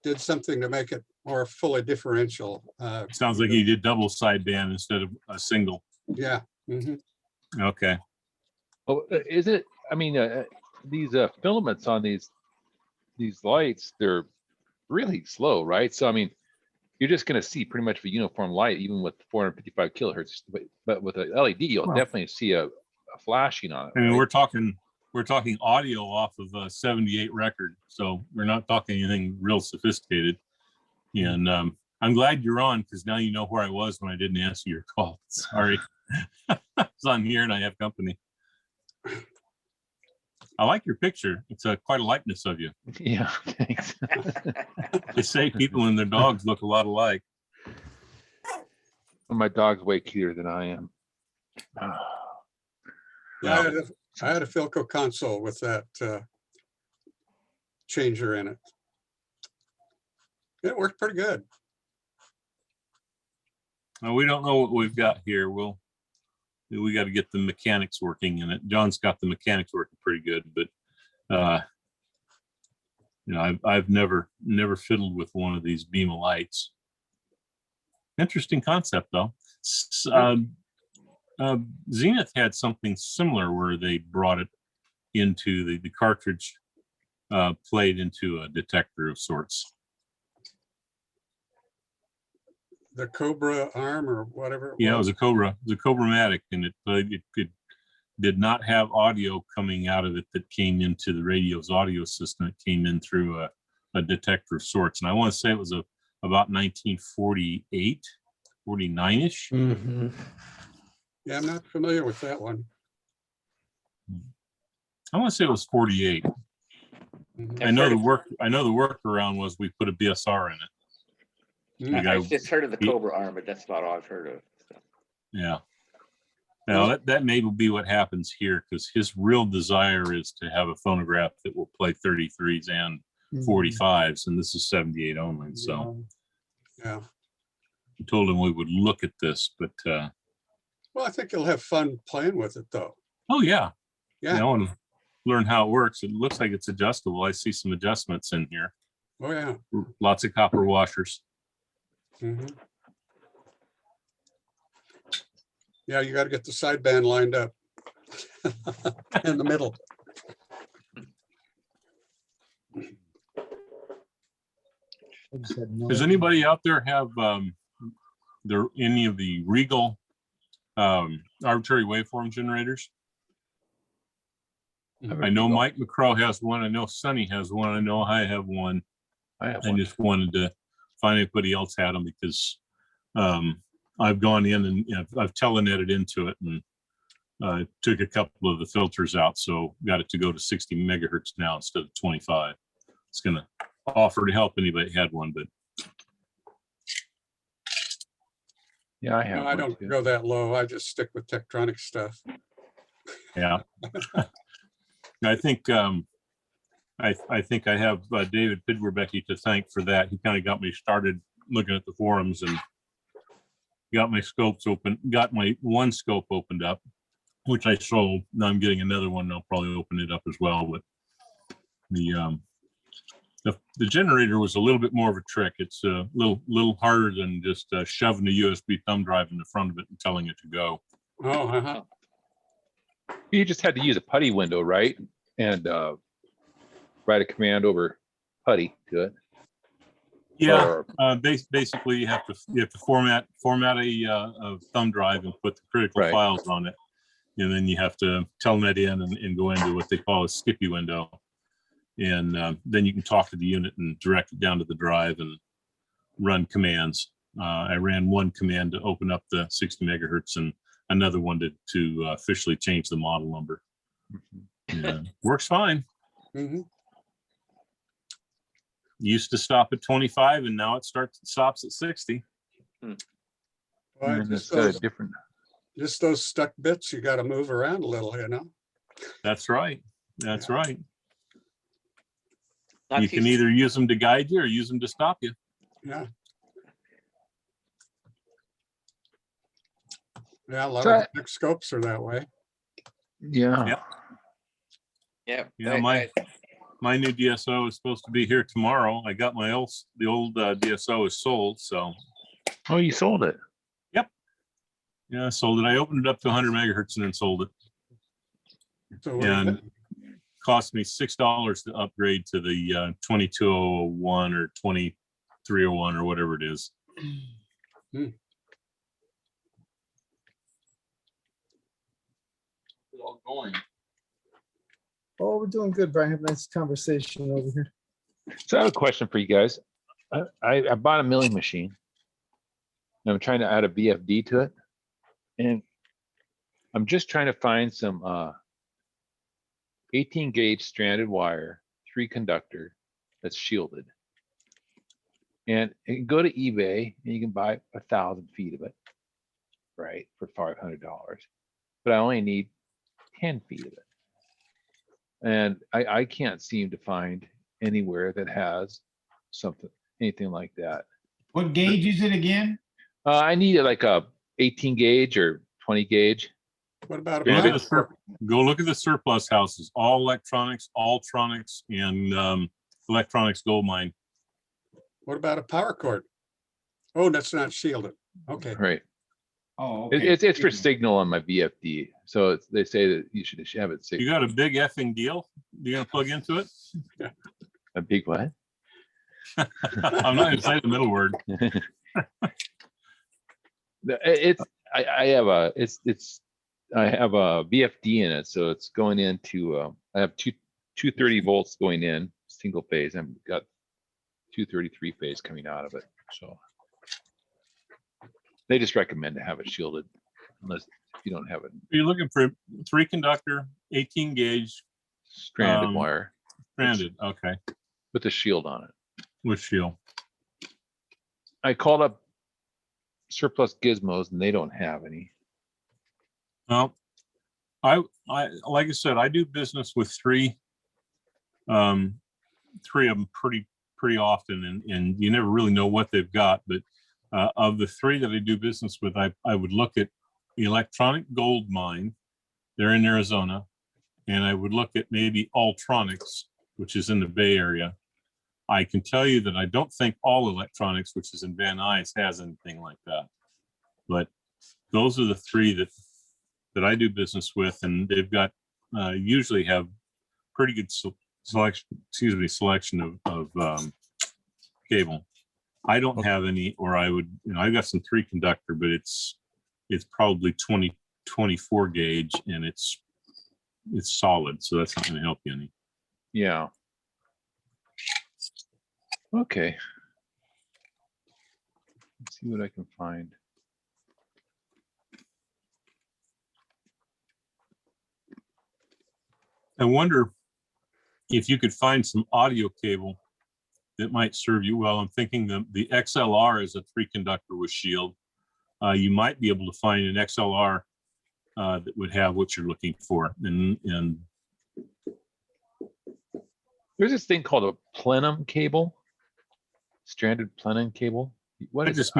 did something to make it more fully differential. Sounds like he did double sideband instead of a single. Yeah. Mhm. Okay. Oh, is it? I mean, these filaments on these lights, they're really slow, right? So I mean, you're just going to see pretty much a uniform light, even with 455 kilohertz. But with an LED, you'll definitely see a flashing on it. I mean, right? we're talking audio off of a 78 record, so we're not talking anything real sophisticated. And I'm glad you're on, because now you know where I was when I didn't answer your call. Sorry. I was on here and I have company. I like your picture. It's quite a likeness of you. Yeah, thanks. They say people and their dogs look a lot alike. My dog's way cuter than I am. Yeah, I had a Philco console with that changer in it. It worked pretty good. Well, we don't know what we've got here. We got to get the mechanics working in it. John's got the mechanics working pretty good, but you know, I've never fiddled with one of these beam of lights. Interesting concept though. Zenith had something similar where they brought it into the cartridge played into a detector of sorts. The Cobra arm or whatever. Yeah, it was a Cobra-matic, and it did not have audio coming out of it that came into the radio's audio system. It came in through a detector of sorts. And I want to say it was about 1948, 49-ish. Mm-hmm. Yeah, I'm not familiar with that one. I want to say it was 48. Mhm. I know the workaround was we put a BSR in it. I've just heard of the Cobra arm, but that's about all I've heard of. So. Yeah. Now that may be what happens here, because his real desire is to have a phonograph that will play 33s and 45s, and this is 78 only. So yeah, I told him we would look at this, but well, I think you'll have fun playing with it though. oh yeah, Yeah. you know, and learn how it works. It looks like it's adjustable. I see some adjustments in here. Oh yeah. Lots of copper washers. Mhm. Yeah, you got to get the sideband lined up in the middle. Does anybody out there have any of the Regal arbitrary waveform generators? I know Mike McCrow has one. I know Sonny has one. I know I have one. I just wanted to find anybody else had them, because I've gone in and I've telenetted into it and took a couple of the filters out, so got it to go to 60 megahertz now instead of 25. It's going to offer to help anybody had one, but Yeah, I have. No, I don't go that low. I just stick with Tektronix stuff. yeah. I think I think I have David Pidwerbecky to thank for that. He kind of got me started looking at the forums and got my scopes open, got my one scope opened up, which I sold. Now I'm getting another one. I'll probably open it up as well. But the generator was a little bit more of a trick. It's a little harder than just shoving a USB thumb drive in the front of it and telling it to go. Oh, You just had to use a putty window, right? And write a command over putty to it. Yeah, basically you have to format a thumb drive and put the critical files on it, and then you have to telnet in and go into what they call a Skippy window, and then you can talk to the unit and direct it down to the drive and run commands. I ran one command to open up the 60 megahertz and another one to officially change the model number. Yeah, works fine. mm-hmm. Used to stop at 25, and now it stops at 60. Well, just those stuck bits you got to move around a little, you know. That's right. That's right. Not You too- can either use them to guide you or use them to stop you. Yeah. Yeah, a lot So of the big scopes are that way. Yeah. Yep. Yeah. Yeah, my new DSO is supposed to be here tomorrow. I got the old DSO is sold, so Oh, you sold it. yeah, I sold it. I opened it up to 100 megahertz and then sold it. So what do you And think? cost me $6 to upgrade to the 2201 or 2301 or whatever it is. All going. Oh, we're doing good, Brian. Have a nice conversation over here. So I have a question for you guys. I bought a milling machine. And I'm trying to add a VFD to it. And I'm just trying to find some 18 gauge stranded wire, 3 conductor that's shielded. And you can go to eBay and you can buy 1,000 feet of it, right, for $500. But I only need 10 feet of it. And I can't seem to find anywhere that has anything like that. What gauge is it again? I need like a 18 gauge or 20 gauge. What about a Go look, at power the cord? go look at the surplus houses, all electronics, Alltronics, and electronics gold mine. What about a power cord? Oh, that's not shielded. Okay. Right. Oh, It's for signal on my VFD. So they say that you should have it You signal. got a big effing deal? You gonna plug into it? A big what? I'm not gonna say the middle word. I have a VFD in it, so it's going into I have 230 volts going in, single phase. I've got 233 phase coming out of it. So they just recommend to have it shielded unless you don't have it You're looking for 3 conductor, 18 gauge, stranded wire stranded. Okay, with a shield on it. with shield. I called up Surplus Gizmos and they don't have any. Well, I like I said, I do business with 3 of them pretty often, and you never really know what they've got. But of the 3 that I do business with, I would look at Electronic Gold Mine. They're in Arizona, and I would look at maybe Alltronics, which is in the Bay Area. I can tell you that I don't think All Electronics, which is in Van Nuys, has anything like that. But those are the 3 that I do business with, and they've got usually have pretty good selection of cable. I don't have any, or I would, I got some 3 conductor, but it's probably 24 gauge, and it's solid, so that's not going to help you any. Yeah. Okay. Let's see what I can find. I wonder if you could find some audio cable that might serve you well. I'm thinking the XLR is a 3 conductor with shield. You might be able to find an XLR that would have what you're looking for. And There's this thing called a plenum cable, stranded plenum cable. What it is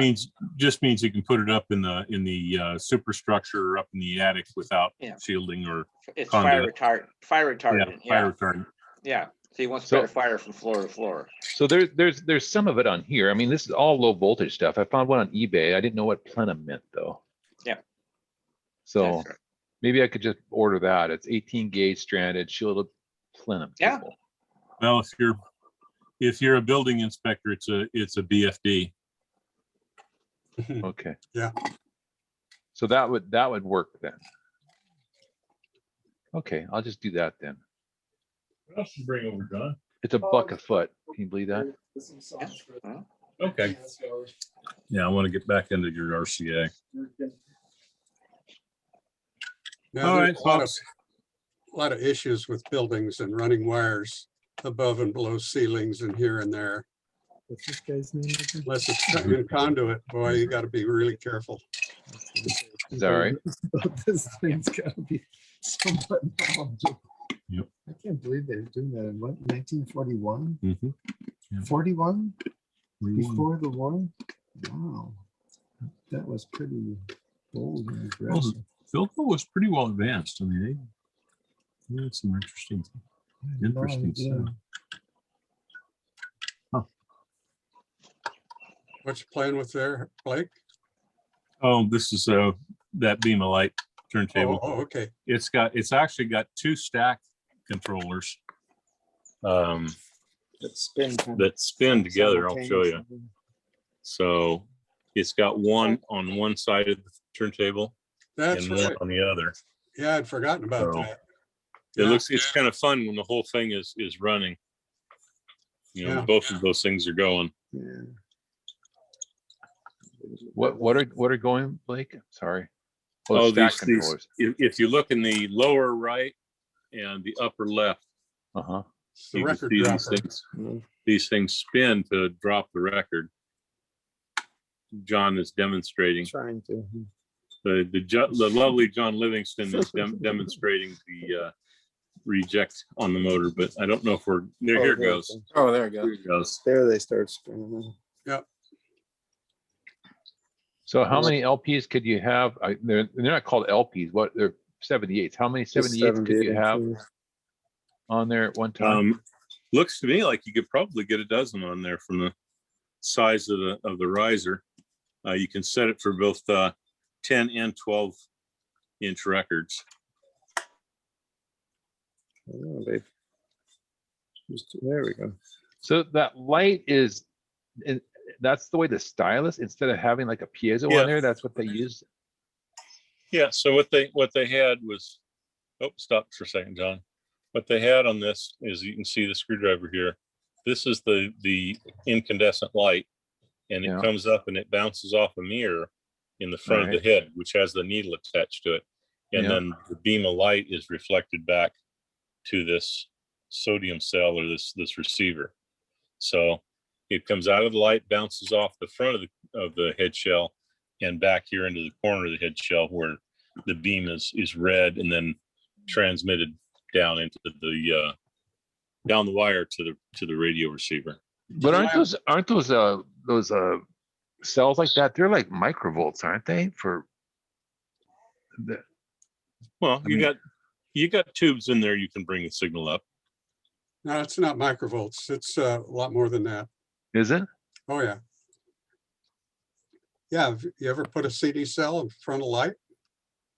just means you can put it up in the superstructure or up in the attic without Yeah. shielding or It's conduit. fire retardant. Yeah. fire retardant. Yeah. So you want to So- spread a fire from floor to floor. So there's some of it on here. I mean, this is all low voltage stuff. I found one on eBay. I didn't know what plenum meant though. Yeah. So That's right. maybe I could just order that. It's 18 gauge stranded shielded plenum Yeah. cable. Well, if you're a building inspector, it's a BFD. Okay. Yeah. So that would work then. Okay, I'll just do that then. What else you bring over, John? It's $1 a foot. Can you believe that? Well, Okay. Yeah, I want to get back into your RCA. Now, All there's right, a lot of issues with buildings and running wires above and below ceilings and here and there. What's this guy's name again? Unless it's in conduit, boy, you got to be really careful. Is that right? This thing's gotta be somewhat knowledgeable. I can't believe they were doing that in what, 1941? Mhm. Yeah. 41 We won. before the war? Wow. That was pretty bold and Well, aggressive. Philco was pretty well advanced. I mean, they had some interesting I had no idea. stuff. What you playing with there, Blake? Oh, this is that beam of light turntable. Oh, okay. It's actually got two stack controllers That spin. that spin together. I'll show you. So it's got one on one side of the turntable That's and right. one on the other. Yeah, I'd forgotten about So, that. It's kind of fun when the whole thing is running. You know, Yeah. both of those things are going. Yeah. What are going, Blake? Sorry. Oh, stack these, controllers. if you look in the lower right and the upper left, Uh-huh. The you can record see dropper. these things spin to drop the record. John is demonstrating. Trying to. The lovely John Livingston is demonstrating the reject on the motor, but I don't know if we're there. Here it goes. Oh, there we go. Here it goes. There they start spinning. So how many LPs could you have? They're not called LPs. What they're 78s. How many 78s could you have on there at one time? Looks to me like you could probably get a dozen on there from the size of the riser. You can set it for both 10 and 12-inch records. Oh, there we go. So that light is, that's the way the stylus, instead of having like a piezo on there, that's what they use. Yeah. So what they had was, stop for a second, John. What they had on this is, you can see the screwdriver here. This is the incandescent light, and it comes up and it bounces off a mirror in the front of the head, which has the needle attached to it. And then the beam of light is reflected back to this sodium cell or this receiver. So it comes out of the light, bounces off the front of the head shell and back here into the corner of the head shell where the beam is read and then transmitted down into the down the wire to the radio receiver. But aren't those cells like that? They're like microvolts, aren't they? Well, you got tubes in there. You can bring the signal up. No, it's not microvolts. It's a lot more than that. Is it? Oh, yeah. Yeah. Have you ever put a CD cell in front of light?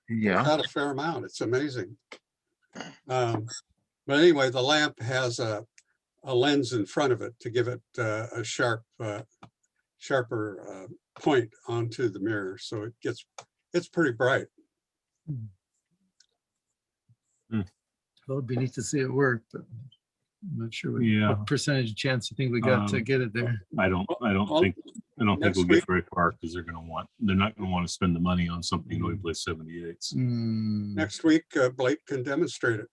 Yeah. Not a fair amount. It's amazing. But anyway, the lamp has a lens in front of it to give it a sharper point onto the mirror. So it's pretty bright. It would be neat to see it work, but I'm not sure what percentage chance you think we got to get it there. I don't think we'll get very far because they're not going to want to spend the money on something going to play 78s. Next week, Blake can demonstrate it.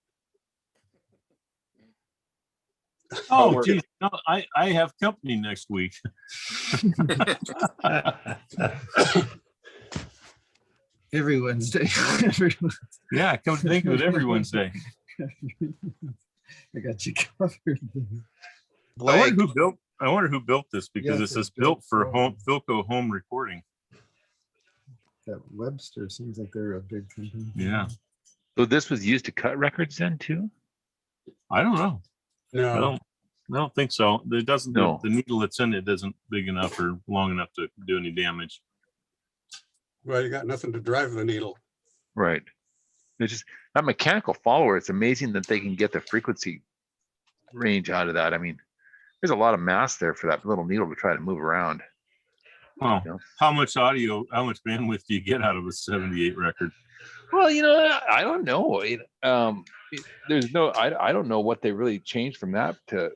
Oh, geez, no, I have company next week. Every Wednesday. Yeah, come to think of it, every Wednesday. I got you covered. I wonder who built this, because it says built for Philco home recording. That Webster seems like they're a big company. Yeah. So this was used to cut records then too? I don't know. No. I don't think so. It doesn't. No. The needle that's in it isn't big enough or long enough to do any damage. Well, you got nothing to drive the needle. Right. It's just that mechanical follower. It's amazing that they can get the frequency range out of that. I mean, there's a lot of mass there for that little needle to try to move around. Well, how much bandwidth do you get out of a 78 record? Well, I don't know. I don't know what they really changed from that to,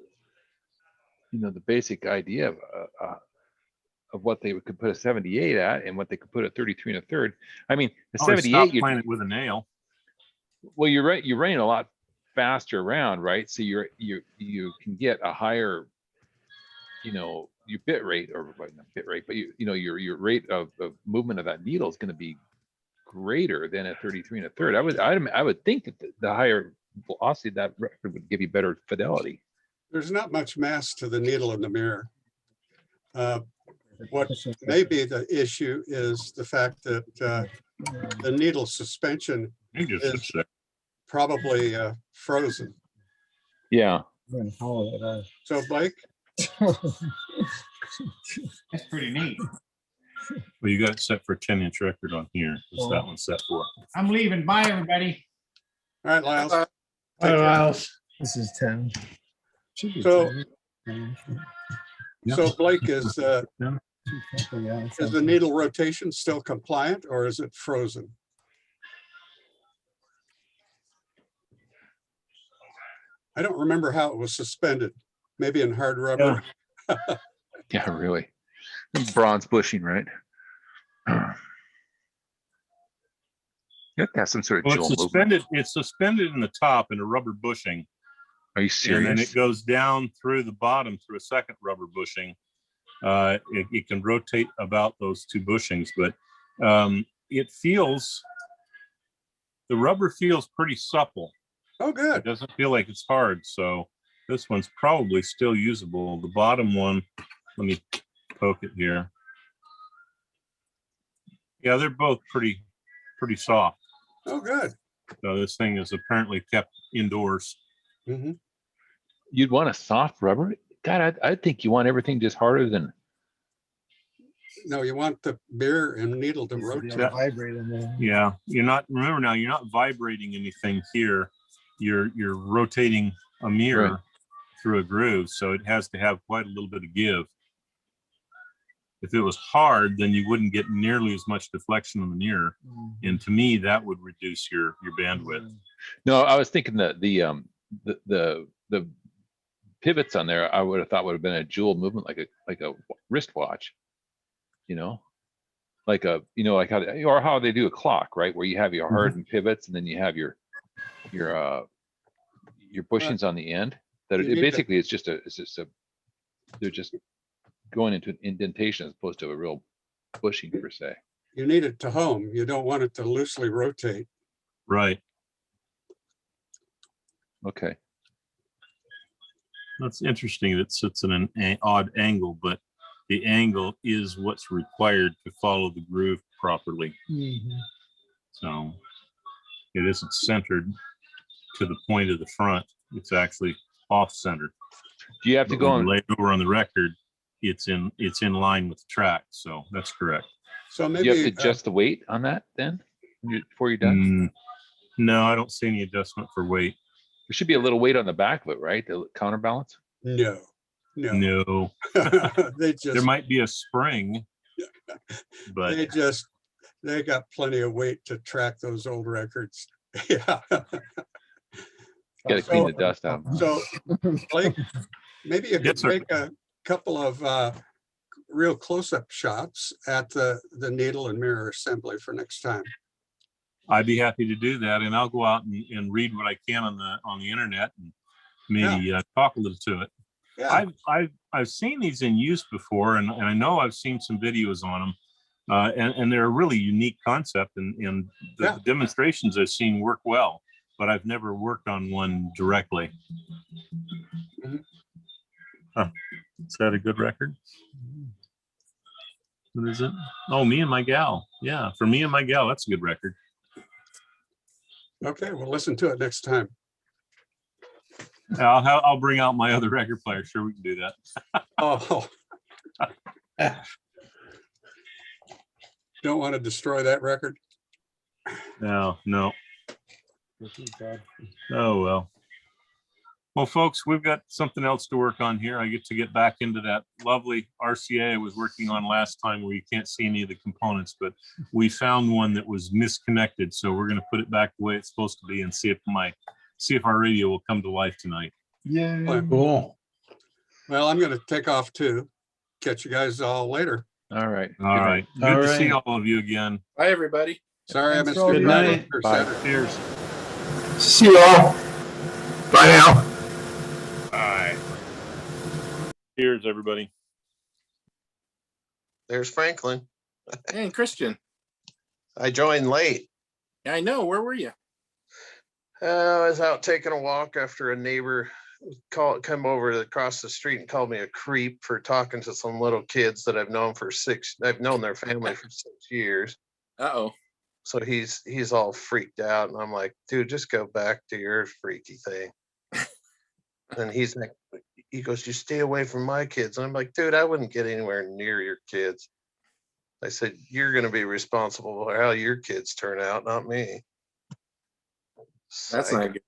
the basic idea of what they could put a 78 at and what they could put a 33 1/3. I mean, the 78, you're playing it with a nail. Well, you're right. You're running a lot faster around, right? So you can get a higher, your bit rate, or not bit rate, but your rate of movement of that needle is going to be greater than a 33 1/3. I would think that the higher velocity, that record would give you better fidelity. There's not much mass to the needle in the mirror. What may be the issue is the fact that the needle suspension You just is probably frozen. Yeah. So Blake, That's pretty neat. Well, you got it set for a 10-inch record on here. What's that one set for? I'm leaving. Bye, everybody. all right, Lyles. Uh, Take care. Lyles. This is 10. Should be So- 10. So Blake, is the Yeah, needle rotation still compliant or is it frozen? I don't remember how it was suspended. Maybe in hard rubber. Yeah, really. Bronze bushing, right? You have to have some sort of Well, dual it's movement. suspended. It's suspended in the top in a rubber bushing, Are you and then serious? it goes down through the bottom through a second rubber bushing. It can rotate about those two bushings, but it feels, the rubber feels pretty supple. Oh, good. It doesn't feel like it's hard, so this one's probably still usable. The bottom one, let me poke it here. Yeah, they're both pretty soft. Oh, good. So this thing is apparently kept indoors. Mhm. You'd want a soft rubber? God, I think you want everything just harder than. No, you want the beer and needle to rotate. vibrate in there. Yeah, remember now, you're not vibrating anything here. You're rotating a mirror Right. through a groove, so it has to have quite a little bit of give. If it was hard, then you wouldn't get nearly as much deflection on the mirror. And to me, that would reduce your bandwidth. No, I was thinking that the pivots on there, I would have thought would have been a dual movement, like a wristwatch. You know, like how they do a clock, right? Where you have your hardened pivots and then you have your bushings on the end. That You need to- basically it's just a they're just going into an indentation as opposed to a real bushing per se. You need it to home. You don't want it to loosely rotate. Right. Okay. That's interesting. It sits in an odd angle, but the angle is what's required to follow the groove properly. So it isn't centered to the point of the front. It's actually off center. Do you have to go on? Lay over on the record, it's in line with the track. So that's correct. So Do maybe you have to adjust the weight on that then before you're done? No, I don't see any adjustment for weight. There should be a little weight on the back of it, right? To counterbalance. no. No, They there just, might be a spring, but they got plenty of weight to track those old records. Yeah. Got to clean the dust out. So Blake, maybe you could Yes, sir. take a couple of real close-up shots at the needle and mirror assembly for next time. I'd be happy to do that, and I'll go out and read what I can on the internet and maybe talk a little to it. Yeah. I've seen these in use before, and I know I've seen some videos on them, and they're a really unique concept, and the demonstrations I've seen work well, but I've never worked on one directly. Huh. Is that a good record? What is it? Oh, Me and My Gal. Yeah, for Me and My Gal, that's a good record. Okay, we'll listen to it next time. I'll bring out my other record player. Sure, we can do that. Oh. Don't want to destroy that record. No. Oh, well. Well, folks, we've got something else to work on here. I get to get back into that lovely RCA I was working on last time where you can't see any of the components, but we found one that was misconnected. So we're going to put it back the way it's supposed to be and see if our radio will come to life tonight. Yeah. Cool. Well, I'm going to take off too. Catch you guys all later. All right. All right. Good All to see right. all of you again. Bye, everybody. Sorry I Thanks missed for all your the Friday night. or Bye. Saturday. Cheers. See you all. Bye now. Bye. Cheers, everybody. There's Franklin. And Christian. I joined late. I know. Where were you? I was out taking a walk after a neighbor come over across the street and called me a creep for talking to some little kids that I've known their family for 6 years. Uh-oh. So he's all freaked out, and I'm like, dude, just go back to your freaky thing. And he's like, he goes, you stay away from my kids. And I'm like, dude, I wouldn't get anywhere near your kids. I said, you're going to be responsible for how your kids turn out, not me. That's not good.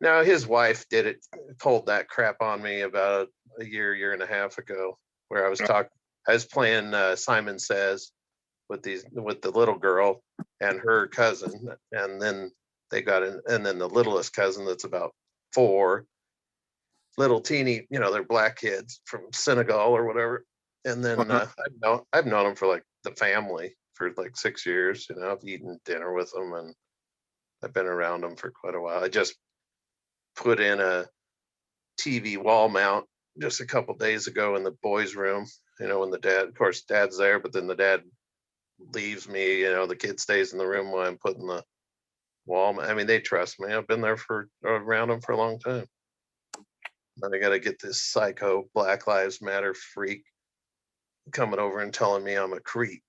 Now his wife pulled that crap on me about a year and a half ago, where I was playing Simon Says with the little girl and her cousin, and then and then the littlest cousin that's about 4, little teeny, they're black kids from Senegal or whatever. And then I've known them for like the family for like 6 years. I've eaten dinner with them, and I've been around them for quite a while. I just put in a TV wall mount just a couple days ago in the boys' room. When of course, dad's there, but then the dad leaves me. The kid stays in the room while I'm putting the wall. I mean, they trust me. I've been there around them for a long time. Then I got to get this psycho Black Lives Matter freak coming over and telling me I'm a creep.